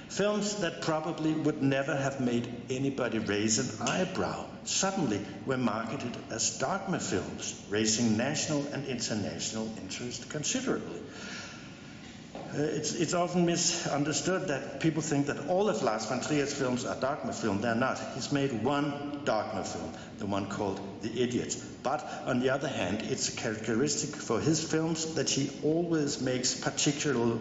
Films that probably would never have made anybody raise an eyebrow suddenly were marketed as dogma films, raising national and international interest considerably. It's often misunderstood that people think that all of Lars von Trier's films are dogma films. They're not. He's made one dogma film, the one called The Idiot. But on the other hand, it's a characteristic for his films that he always makes particular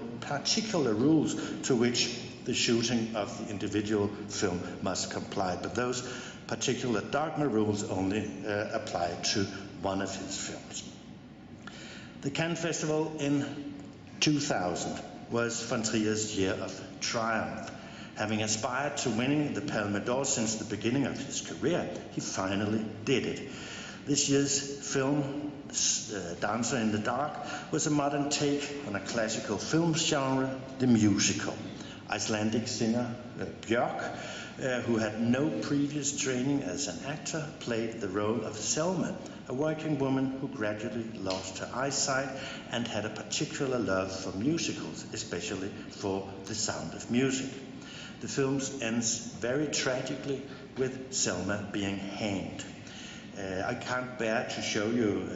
rules to which the shooting of the individual film must comply. But those particular dogma rules only apply to one of his films. The Cannes Festival in 2000 was von Trier's year of triumph. Having aspired to winning the Palme d'Or since the beginning of his career, he finally did it. This year's film, Dancer in the Dark, was a modern take on a classical film genre, the musical. Icelandic singer Björk, who had no previous training as an actor, played the role of Selma, a working woman who gradually lost her eyesight and had a particular love for musicals, especially for the sound of music. The film ends very tragically with Selma being hanged. I can't bear to show you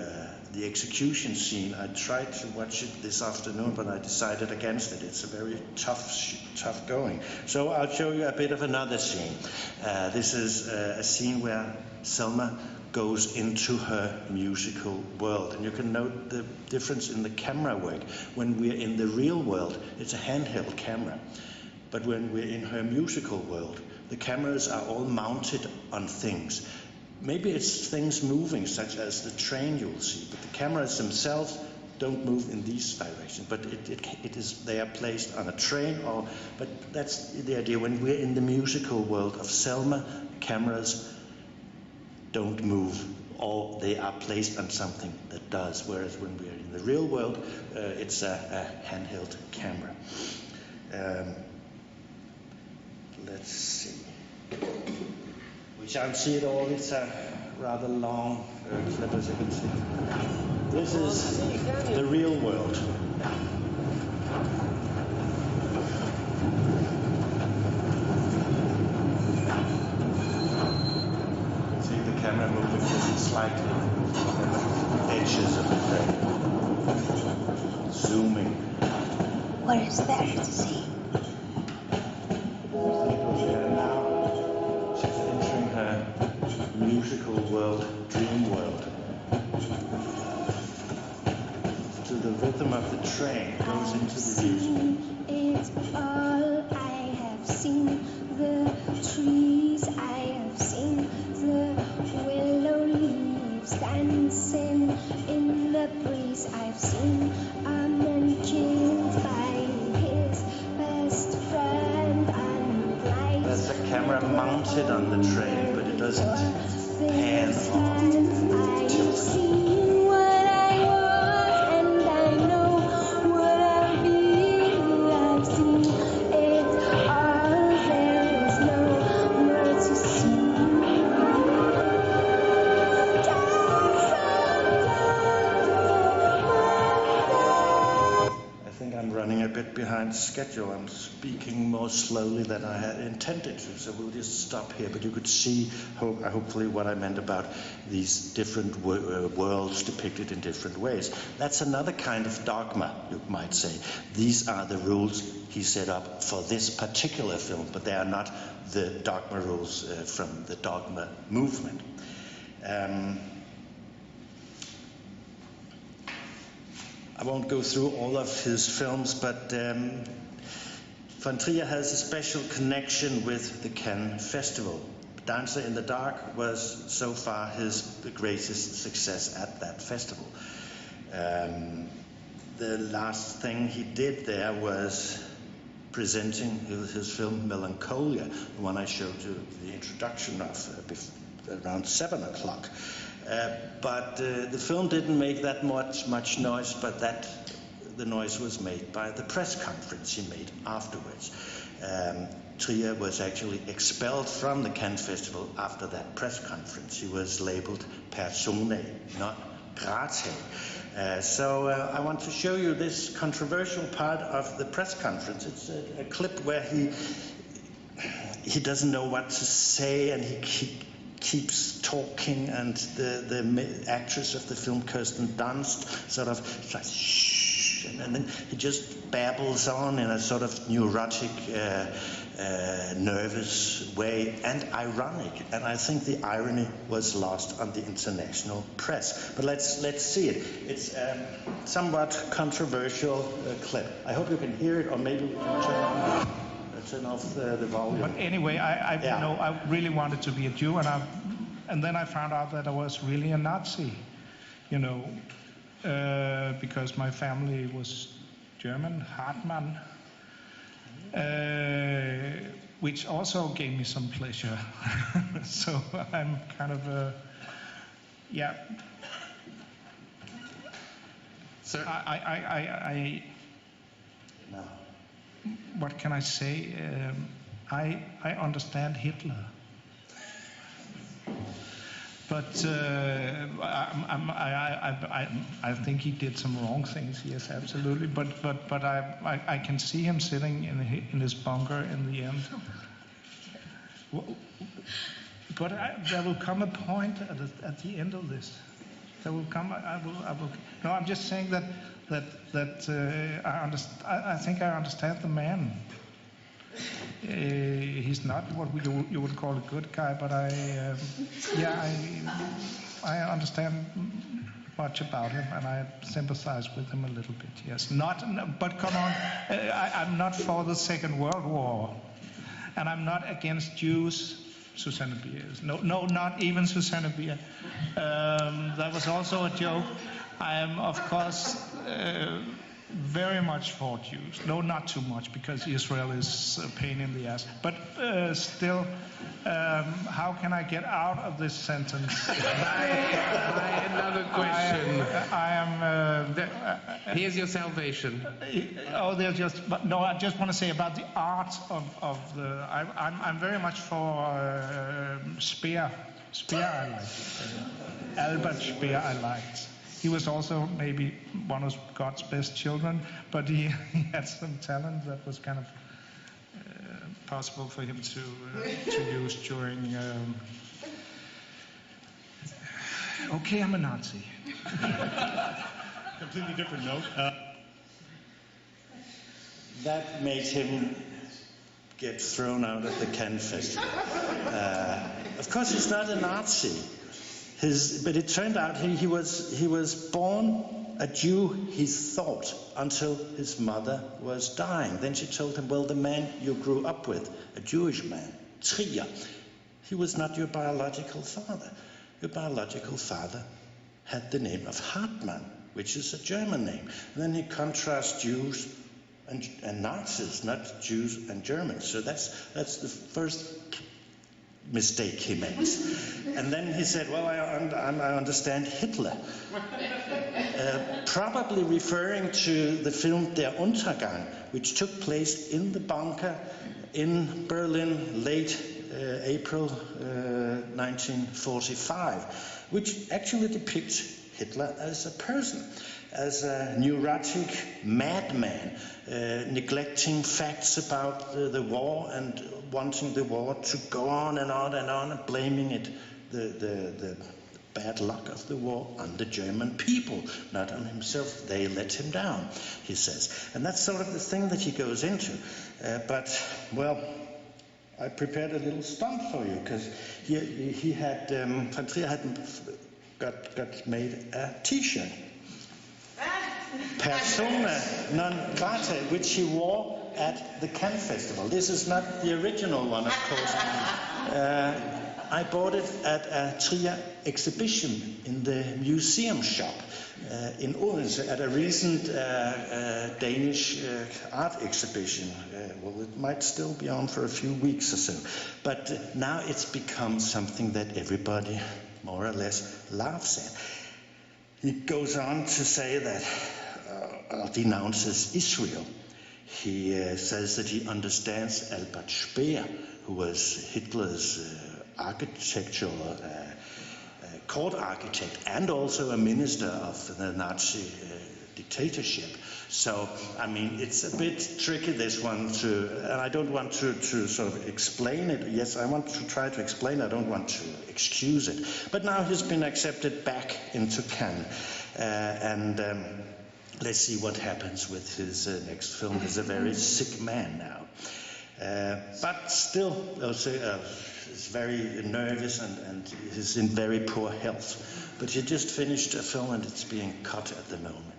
the execution scene. I tried to watch it this afternoon, but I decided against it. It's a very tough going. So I'll show you a bit of another scene. This is a scene where Selma goes into her musical world. And you can note the difference in the camera work. When we're in the real world, it's a handheld camera. But when we're in her musical world, the cameras are all mounted on things. Maybe it's things moving, such as the train you'll see, but the cameras themselves don't move in these directions. But they are placed on a train, but that's the idea. When we're in the musical world of Selma, cameras don't move, or they are placed on something that does. Whereas when we're in the real world, it's a handheld camera. Let's see. We shan't see it all. It's a rather long clip, as you can see. This is the real world. See the camera moving just slightly, edges of the frame. Zooming. What is there to see? Musical world, dream world. To the rhythm of the train, goes into the music. It's all I have seen. The trees I have seen. The willow leaves dancing in the breeze. I've seen a man killed by his best friend and light. There's a camera mounted on the train, but it doesn't pan off. Behind schedule. I'm speaking more slowly than I had intended to, so we'll just stop here. But you could see, hopefully, what I meant about these different worlds depicted in different ways. That's another kind of dogma, you might say. These are the rules he set up for this particular film, but they are not the dogma rules from the dogma movement. I won't go through all of his films, but von Trier has a special connection with the Cannes Festival. Dancer in the Dark was so far the greatest success at that festival. The last thing he did there was presenting his film Melancholia, the one I showed you the introduction of around 7 o'clock. But the film didn't make that much noise, but the noise was made by the press conference he made afterwards. Trier was actually expelled from the Cannes Festival after that press conference. He was labeled persone, not grate. So I want to show you this controversial part of the press conference. It's a clip where he doesn't know what to say, and he keeps talking, and the actress of the film, Kirsten Dunst, sort of like, shh, and then he just babbles on in a sort of neurotic, nervous way, and ironic. And I think the irony was lost on the international press. But let's see it. It's a somewhat controversial clip. I hope you can hear it, or maybe we can turn off the volume. But anyway, you know, I really wanted to be a Jew, and then I found out that I was really a Nazi, you know, because my family was German, Hartmann, which also gave me some pleasure. So I'm kind of yeah. Sir, no. What can I say? I understand Hitler, but I think he did some wrong things. Yes, absolutely. But I can see him sitting in his bunker in the end. But there will come a point at the end of this. There will come. I will. No, I'm just saying that I think I understand the man. He's not what you would call a good guy, but I understand much about him, and I sympathize with him a little bit. Yes, but come on, I'm not for the Second World War, and I'm not against Jews. Susanne Bier. No, not even Susanne Bier. That was also a joke. I am, of course, very much for Jews. No, not too much, because Israel is a pain in the ass. But still, how can I get out of this sentence? Another question. I am... Here's your salvation. There's just... But no, I just want to say about the art of the... I'm very much for Speer. Speer I liked. Albert Speer I liked. He was also maybe one of God's best children, but he had some talent that was kind of possible for him to use during... Okay, I'm a Nazi. Completely different note. That made him get thrown out of the Cannes Festival. Of course, he's not a Nazi. But it turned out he was born a Jew, he thought, until his mother was dying. Then she told him, well, the man you grew up with, a Jewish man, Trier, he was not your biological father. Your biological father had the name of Hartmann, which is a German name. And then he contrasts Jews and Nazis, not Jews and Germans. So that's the first mistake he makes. And then he said, well, I understand Hitler. Probably referring to the film Der Untergang, which took place in the bunker in Berlin late April 1945, which actually depicts Hitler as a person, as a neurotic madman, neglecting facts about the war and wanting the war to go on and on and on, and blaming it, the bad luck of the war, on the German people, not on himself. They let him down, he says. And that's sort of the thing that he goes into. But, well, I prepared a little stunt for you, because he had, von Trier had got made a T-shirt. Persona non grata, which he wore at the Cannes Festival. This is not the original one, of course. I bought it at a Trier exhibition in the museum shop in Odense at a recent Danish art exhibition. Well, it might still be on for a few weeks or so. But now it's become something that everybody more or less laughs at. He goes on to say that, denounces Israel. He says that he understands Albert Speer, who was Hitler's architectural court architect and also a minister of the Nazi dictatorship. So, I mean, it's a bit tricky, this one, and I don't want to sort of explain it. Yes, I want to try to explain it. I don't want to excuse it. But now he's been accepted back into Cannes. Let's see what happens with his next film. He's a very sick man now. But still, he's very nervous and he's in very poor health. But he just finished a film and it's being cut at the moment.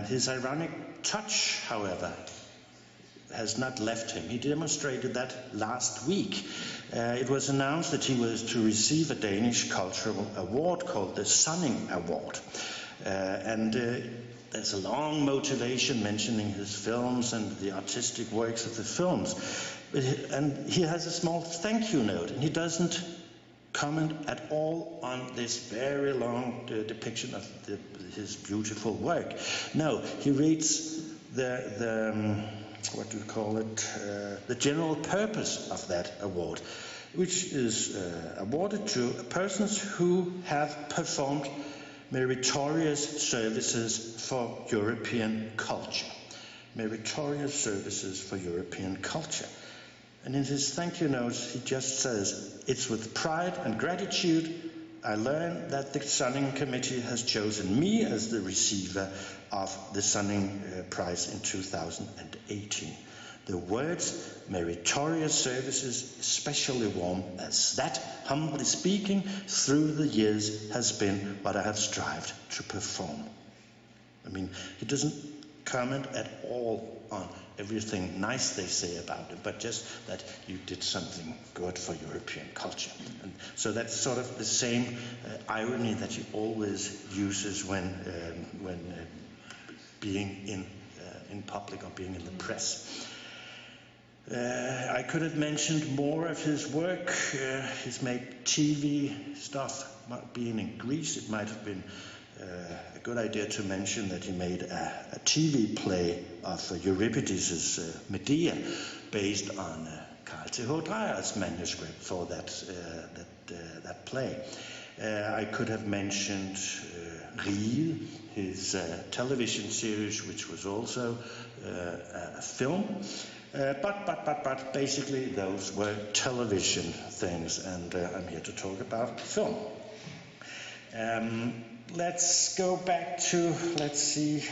His ironic touch, however, has not left him. He demonstrated that last week. It was announced that he was to receive a Danish cultural award called the Sunning Award. There's a long motivation mentioning his films and the artistic works of the films. And he has a small thank you note, and he doesn't comment at all on this very long depiction of his beautiful work. No, he reads the what do you call it? The general purpose of that award, which is awarded to persons who have performed meritorious services for European culture. Meritorious services for European culture. And in his thank you notes, he just says, "It's with pride and gratitude I learn that the Sunning Committee has chosen me as the receiver of the Sunning Prize in 2018. The words meritorious services especially warm, as that, humbly speaking, through the years has been what I have strived to perform." I mean, he doesn't comment at all on everything nice they say about it, but just that you did something good for European culture. And so that's sort of the same irony that he always uses when being in public or being in the press. I could have mentioned more of his work. He's made TV stuff. Being in Greece, it might have been a good idea to mention that he made a TV play of Euripides' Medea, based on Carl Th. Dreyer's manuscript for that play. I could have mentioned Riel, his television series, which was also a film. But basically those were television things, and I'm here to talk about film. Let's go back to, let's see.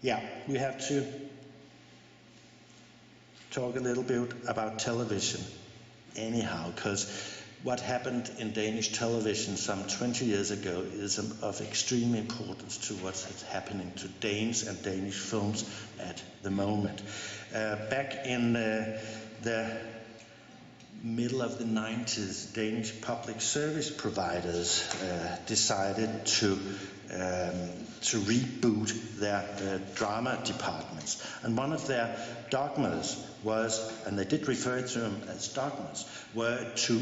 Yeah, we have to talk a little bit about television anyhow, because what happened in Danish television some 20 years ago is of extreme importance to what's happening to Danes and Danish films at the moment. Back in the middle of the 90s, Danish public service providers decided to reboot their drama departments. And one of their dogmas was, and they did refer to them as dogmas, were to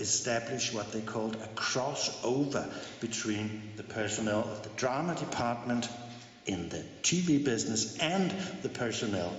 establish what they called a crossover between the personnel of the drama department in the TV business and the personnel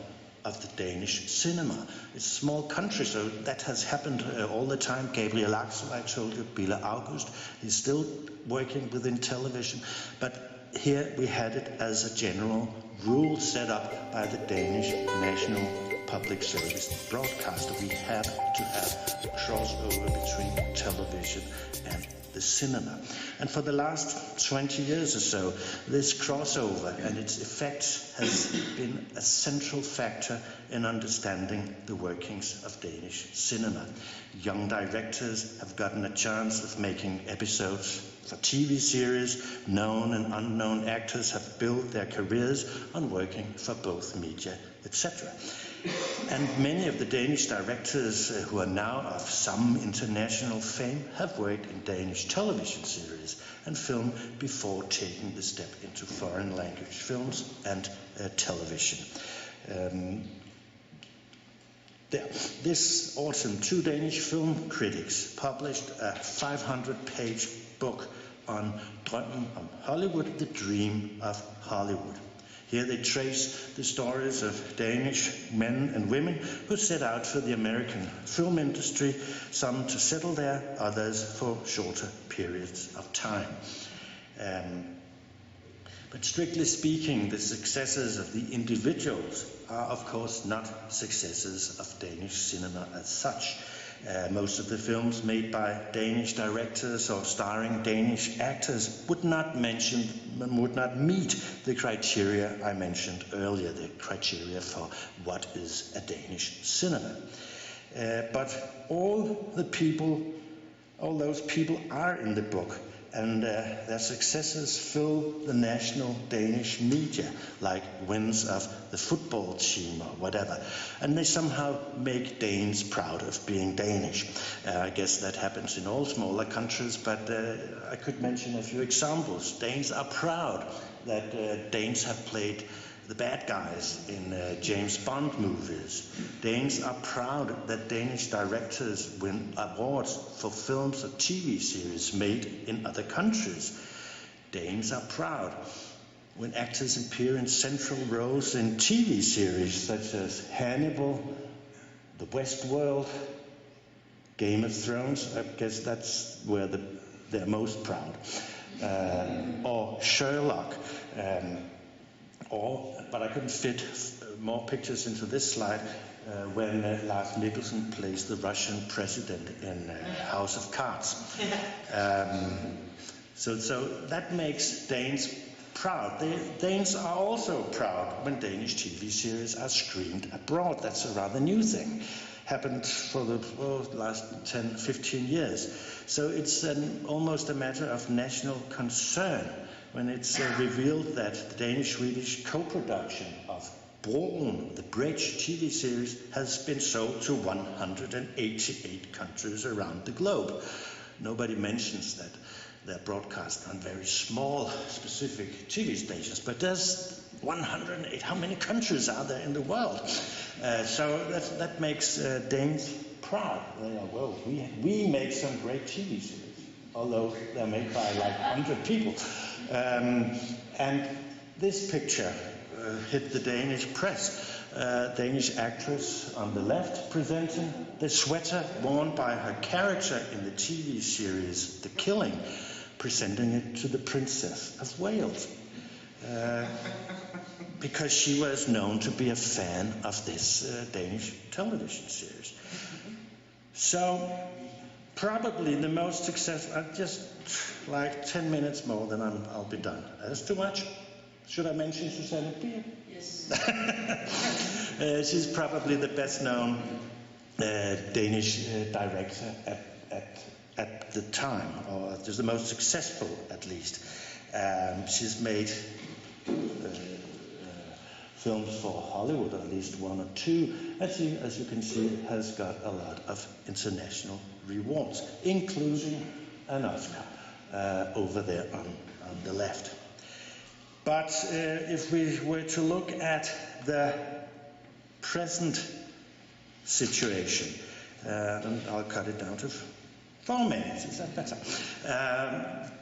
of the Danish cinema. It's a small country, so that has happened all the time. Gabriel Axel, I told you, Bille August, he's still working within television, but here we had it as a general rule set up by the Danish National Public Service Broadcaster. We have to have a crossover between television and the cinema. And for the last 20 years or so, this crossover and its effects has been a central factor in understanding the workings of Danish cinema. Young directors have gotten a chance of making episodes for TV series. Known and unknown actors have built their careers on working for both media, etc. And many of the Danish directors who are now of some international fame have worked in Danish television series and film before taking the step into foreign language films and television. This autumn, 2 Danish film critics published a 500-page book on Drømmen om Hollywood, the dream of Hollywood. Here they trace the stories of Danish men and women who set out for the American film industry, some to settle there, others for shorter periods of time. But strictly speaking, the successes of the individuals are of course not successes of Danish cinema as such. Most of the films made by Danish directors or starring Danish actors would not meet the criteria I mentioned earlier, the criteria for what is a Danish cinema. But all those people are in the book, and their successes fill the national Danish media, like wins of the football team or whatever. And they somehow make Danes proud of being Danish. I guess that happens in all smaller countries, but I could mention a few examples. Danes are proud that Danes have played the bad guys in James Bond movies. Danes are proud that Danish directors win awards for films or TV series made in other countries. Danes are proud when actors appear in central roles in TV series such as Hannibal, The Westworld, Game of Thrones. I guess that's where they're most proud. Or Sherlock. But I couldn't fit more pictures into this slide when Lars Mikkelsen plays the Russian president in House of Cards. So that makes Danes proud. Danes are also proud when Danish TV series are screened abroad. That's a rather new thing. Happened for the last 10, 15 years. So it's almost a matter of national concern when it's revealed that the Danish-Swedish co-production of Broen, the bridge TV series, has been sold to 188 countries around the globe. Nobody mentions that they're broadcast on very small, specific TV stations, but there's 108. How many countries are there in the world? So that makes Danes proud. They are, well, we make some great TV series, although they're made by like 100 people. And this picture hit the Danish press. Danish actress on the left presenting the sweater worn by her character in the TV series The Killing, presenting it to the Princess of Wales. Because she was known to be a fan of this Danish television series. So probably the most successful, just like 10 minutes more, then I'll be done. That's too much. Should I mention Susanne Bier? Yes. She's probably the best known Danish director at the time, or just the most successful at least. She's made films for Hollywood, at least one or two, and she, as you can see, has got a lot of international rewards, including an Oscar over there on the left. But if we were to look at the present situation, and I'll cut it down to 4 minutes, is that better?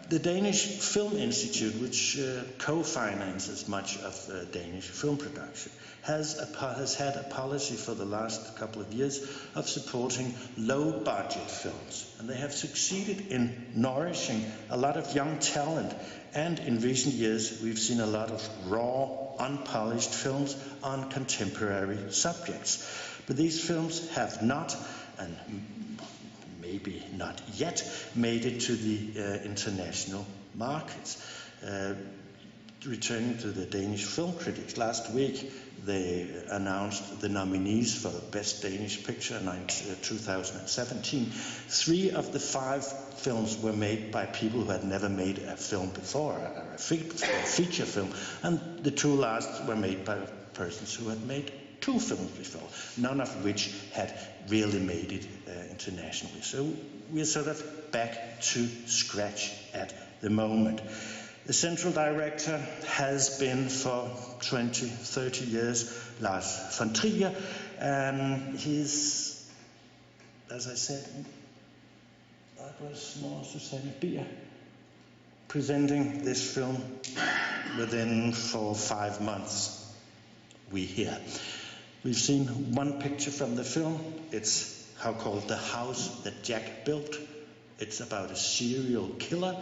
The Danish Film Institute, which co-finances much of Danish film production, has had a policy for the last couple of years of supporting low-budget films. And they have succeeded in nourishing a lot of young talent. And in recent years, we've seen a lot of raw, unpolished films on contemporary subjects. But these films have not, and maybe not yet, made it to the international markets. Returning to the Danish film critics, last week they announced the nominees for Best Danish Picture in 2017. 3 of the 5 films were made by people who had never made a film before, a feature film, and the 2 last were made by persons who had made 2 films before, none of which had really made it internationally. So we're sort of back to scratch at the moment. The central director has been for 20, 30 years Lars von Trier, and he's, as I said, that was more Susanne Bier. presenting this film within 4 or 5 months. We've seen one picture from the film. It's called The House That Jack Built. It's about a serial killer,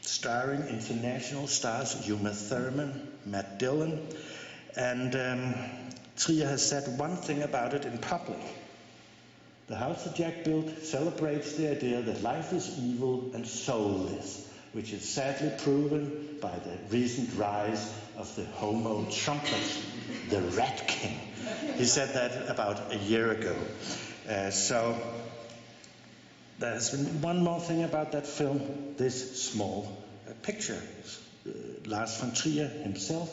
starring international stars Uma Thurman, Matt Dillon, and Trier has said one thing about it in public. The House That Jack Built celebrates the idea that life is evil and soulless, which is sadly proven by the recent rise of the homo trumpet, the Rat King. He said that about a year ago. So there's been one more thing about that film, this small picture. Lars von Trier himself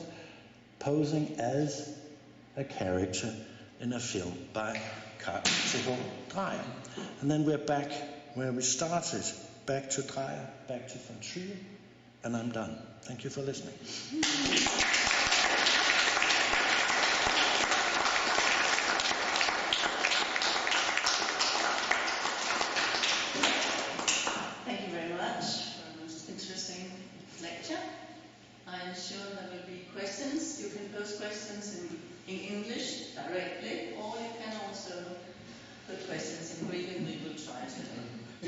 posing as a character in a film by Gabriel Axel. And then we're back where we started, back to Dreyer, back to von Trier, and I'm done. Thank you for listening. Thank you very much for a most interesting lecture. I'm sure there will be questions. You can pose questions in English directly, or you can also put questions in Greek, and we will try to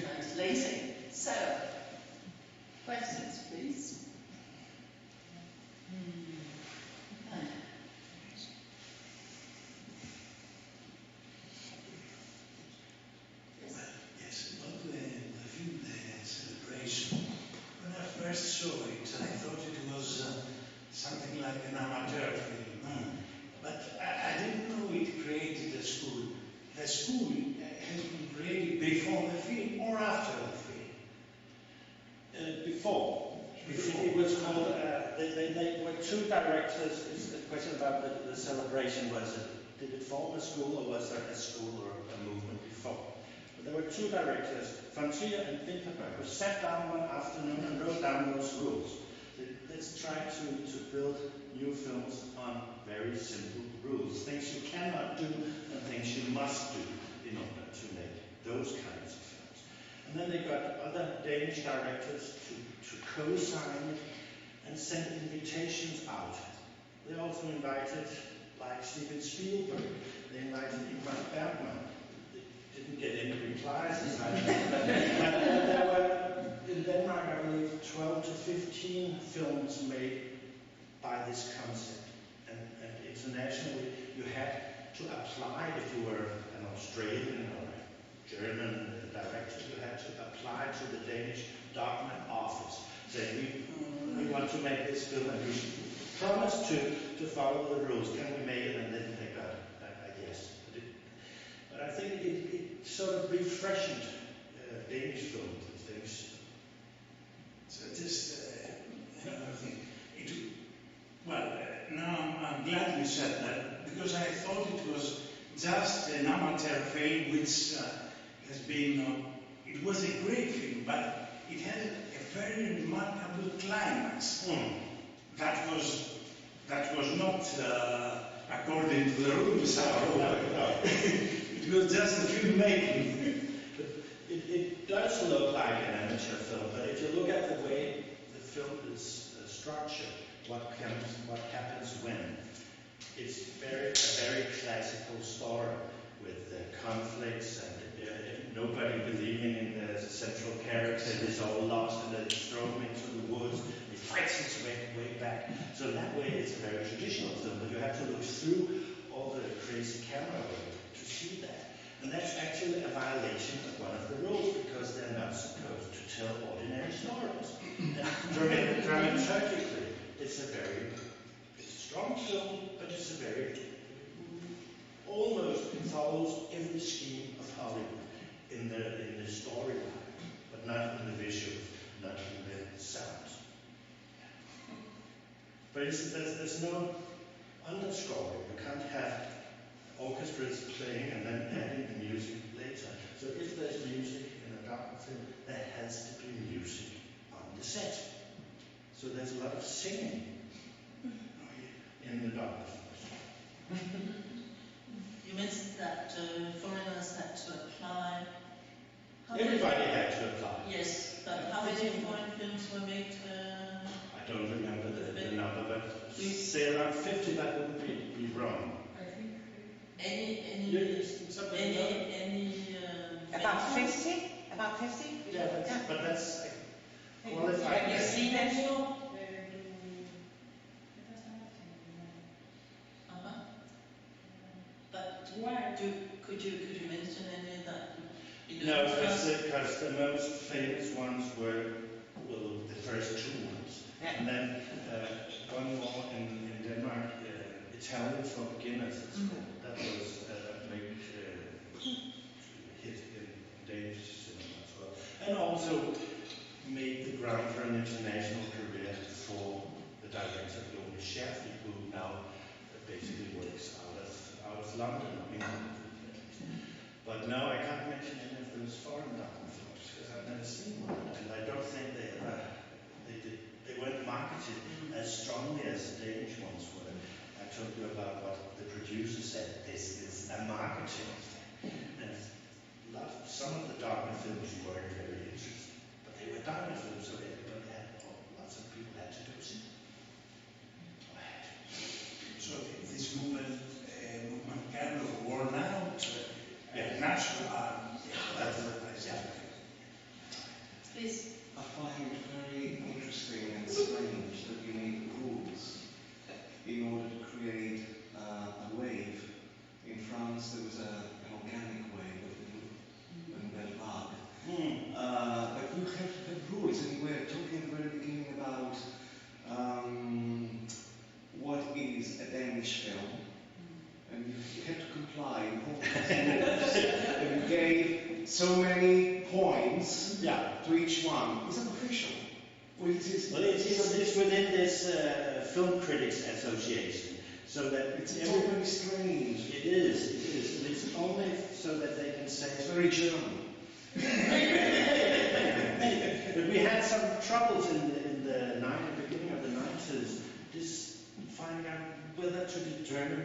translate it. So, questions, please. Yes, about the film, the celebration. When I first saw it, I thought it was something like an amateur film. But I didn't know it created a school. The school has been created before the film or after the film? Before. It was called, there were two directors. It's a question about the celebration. Did it form a school, or was there a school or a movement before? But there were two directors, von Trier and Vinterberg, who sat down one afternoon and wrote down those rules. Let's try to build new films on very simple rules, things you cannot do and things you must do in order to make those kinds of films. And then they got other Danish directors to co-sign it and send invitations out. They also invited, like Steven Spielberg, they invited Ingmar Bergman. They didn't get any replies. But there were, in Denmark, I believe, 12 to 15 films made by this concept. And internationally, you had to apply if you were an Australian or a German director. You had to apply to the Danish document office, saying, we want to make this film and we promise to follow the rules. Can we make it? And then they got a yes. But I think it sort of refreshed Danish films and things. So just another thing. Now I'm glad you said that, because I thought it was just an amateur film which has been, it was a great film, but it had a very remarkable climax. That was not according to the rules. It was just a filmmaking. It does look like an amateur film, but if you look at the way the film is structured, what happens when, it's a very classical story with conflicts and nobody believing in the central character. It's all lost and it's thrown into the woods. It fights its way back. So in that way, it's a very traditional film, but you have to look through all the crazy camera work to see that. And that's actually a violation of one of the rules, because they're not supposed to tell ordinary stories. And dramaturgically, it's a strong film, but it's a almost follows every scheme of Hollywood in the storyline, but not in the visuals, not in the sounds. For instance, there's no underscore. You can't have orchestras playing and then adding the music later. So if there's music in a dark film, there has to be music on the set. So there's a lot of singing in the dark films. You mentioned that foreigners had to apply. Everybody had to apply. Yes, but many foreign films were made? I don't remember the number, but say around 50, that wouldn't be wrong. Any About 50? About 50? Yeah, but that's qualified. Have you seen any? But could you mention any that? No, because the most famous ones were, well, the first two ones. And then one more in Denmark, Italian for Beginners. That was a big hit in Danish cinema as well. And also made the ground for an international career for the director, Bille August, who now basically works out of London. But no, I can't mention any of those foreign films because I've never seen one, and I don't think they weren't marketed as strongly as the Danish ones were. I told you about what the producer said. This is a marketing thing, and some of the Dagmar films weren't very interesting, but they were Dagmar films, so everybody lots of people had to do it. So this movement kind of worn out. National art. Please. I find it very interesting and strange that you need rules in order to create a wave. In France, there was an organic wave of Vinterberg. But you have rules, and we were talking at the very beginning about what is a Danish film. And you had to comply with all these rules. And you gave so many points to each one. Is that official? Well, it's within this Film Critics Association. So that it's all very strange. It is. And it's only so that they can say it's very German. But we had some troubles in the beginning of the 90s, just finding out whether to determine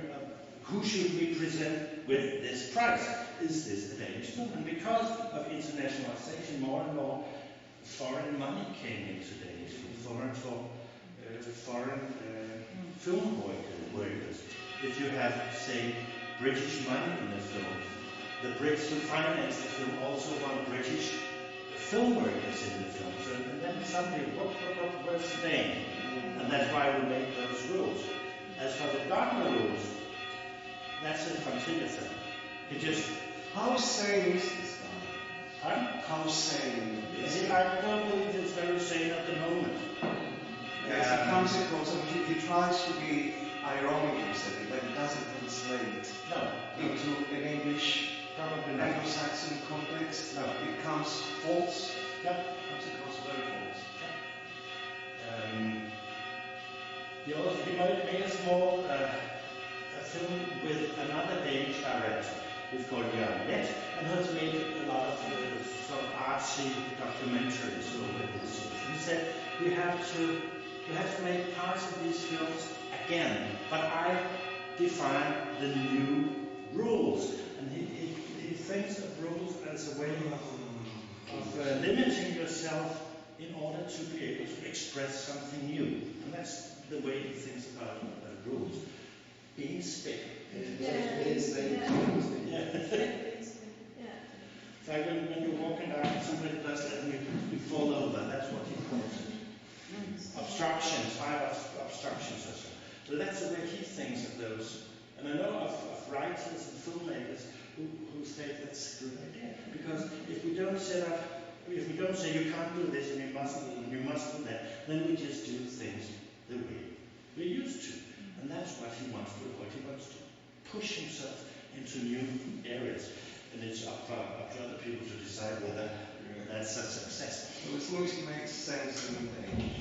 who should we present with this prize? Is this a Danish film? And because of internationalization, more and more foreign money came into Danish, foreign film workers. If you have, say, British money in the film, the Brits who finance the film also want British film workers in the film. So and then somebody, what's the name? And that's why we made those rules. As for the Dagmar rules, that's a von Trier thing. It just... How sane is this guy? Pardon? How sane is it? I don't believe it's very sane at the moment. There's a consequence. I mean, he tries to be ironic in something, but it doesn't translate into an English, Anglo-Saxon context. No. It comes false. Yeah. It comes very false. He made a small film with another Danish director, who's called Jan, and has made a lot of sort of artsy documentaries over this. He said we have to make parts of these films again, but I define the new rules, and he thinks of rules as a way of limiting yourself in order to be able to express something new, and that's the way he thinks about rules. Being stick. It's like when you're walking down and somebody does that and you fall over, that's what he calls it. Obstructions, 5 obstructions or so. So that's the way he thinks of those. And I know of writers and filmmakers who say that's a good idea. Because if we don't say you can't do this and you must do that, then we just do things the way we used to. And that's what he wants to avoid. He wants to push himself into new areas. And it's up to other people to decide whether that's a success. Well, as long as it makes sense in English.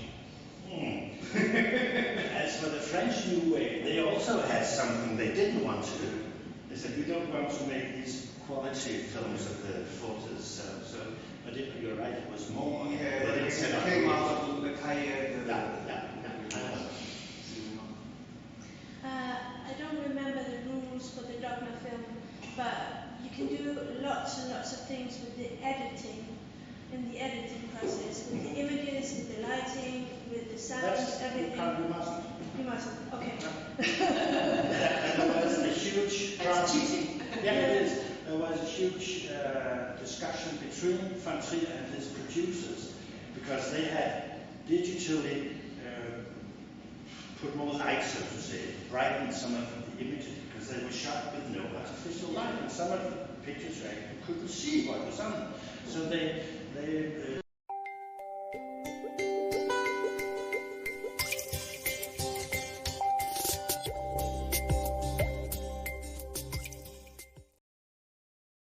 As for the French New Wave, they also had something they didn't want to do. They said, we don't want to make these quality films of the 40s. But you're right, it was more. Yeah, but it came out of the cahier. I don't remember the rules for the Dagmar film, but you can do lots and lots of things with the editing, in the editing process, with the discussion between von Trier and his producers, because they had digitally put more light, so to say, brightened some of the images, because they were shot with no artificial light, and some of the pictures you couldn't see what was on them. So they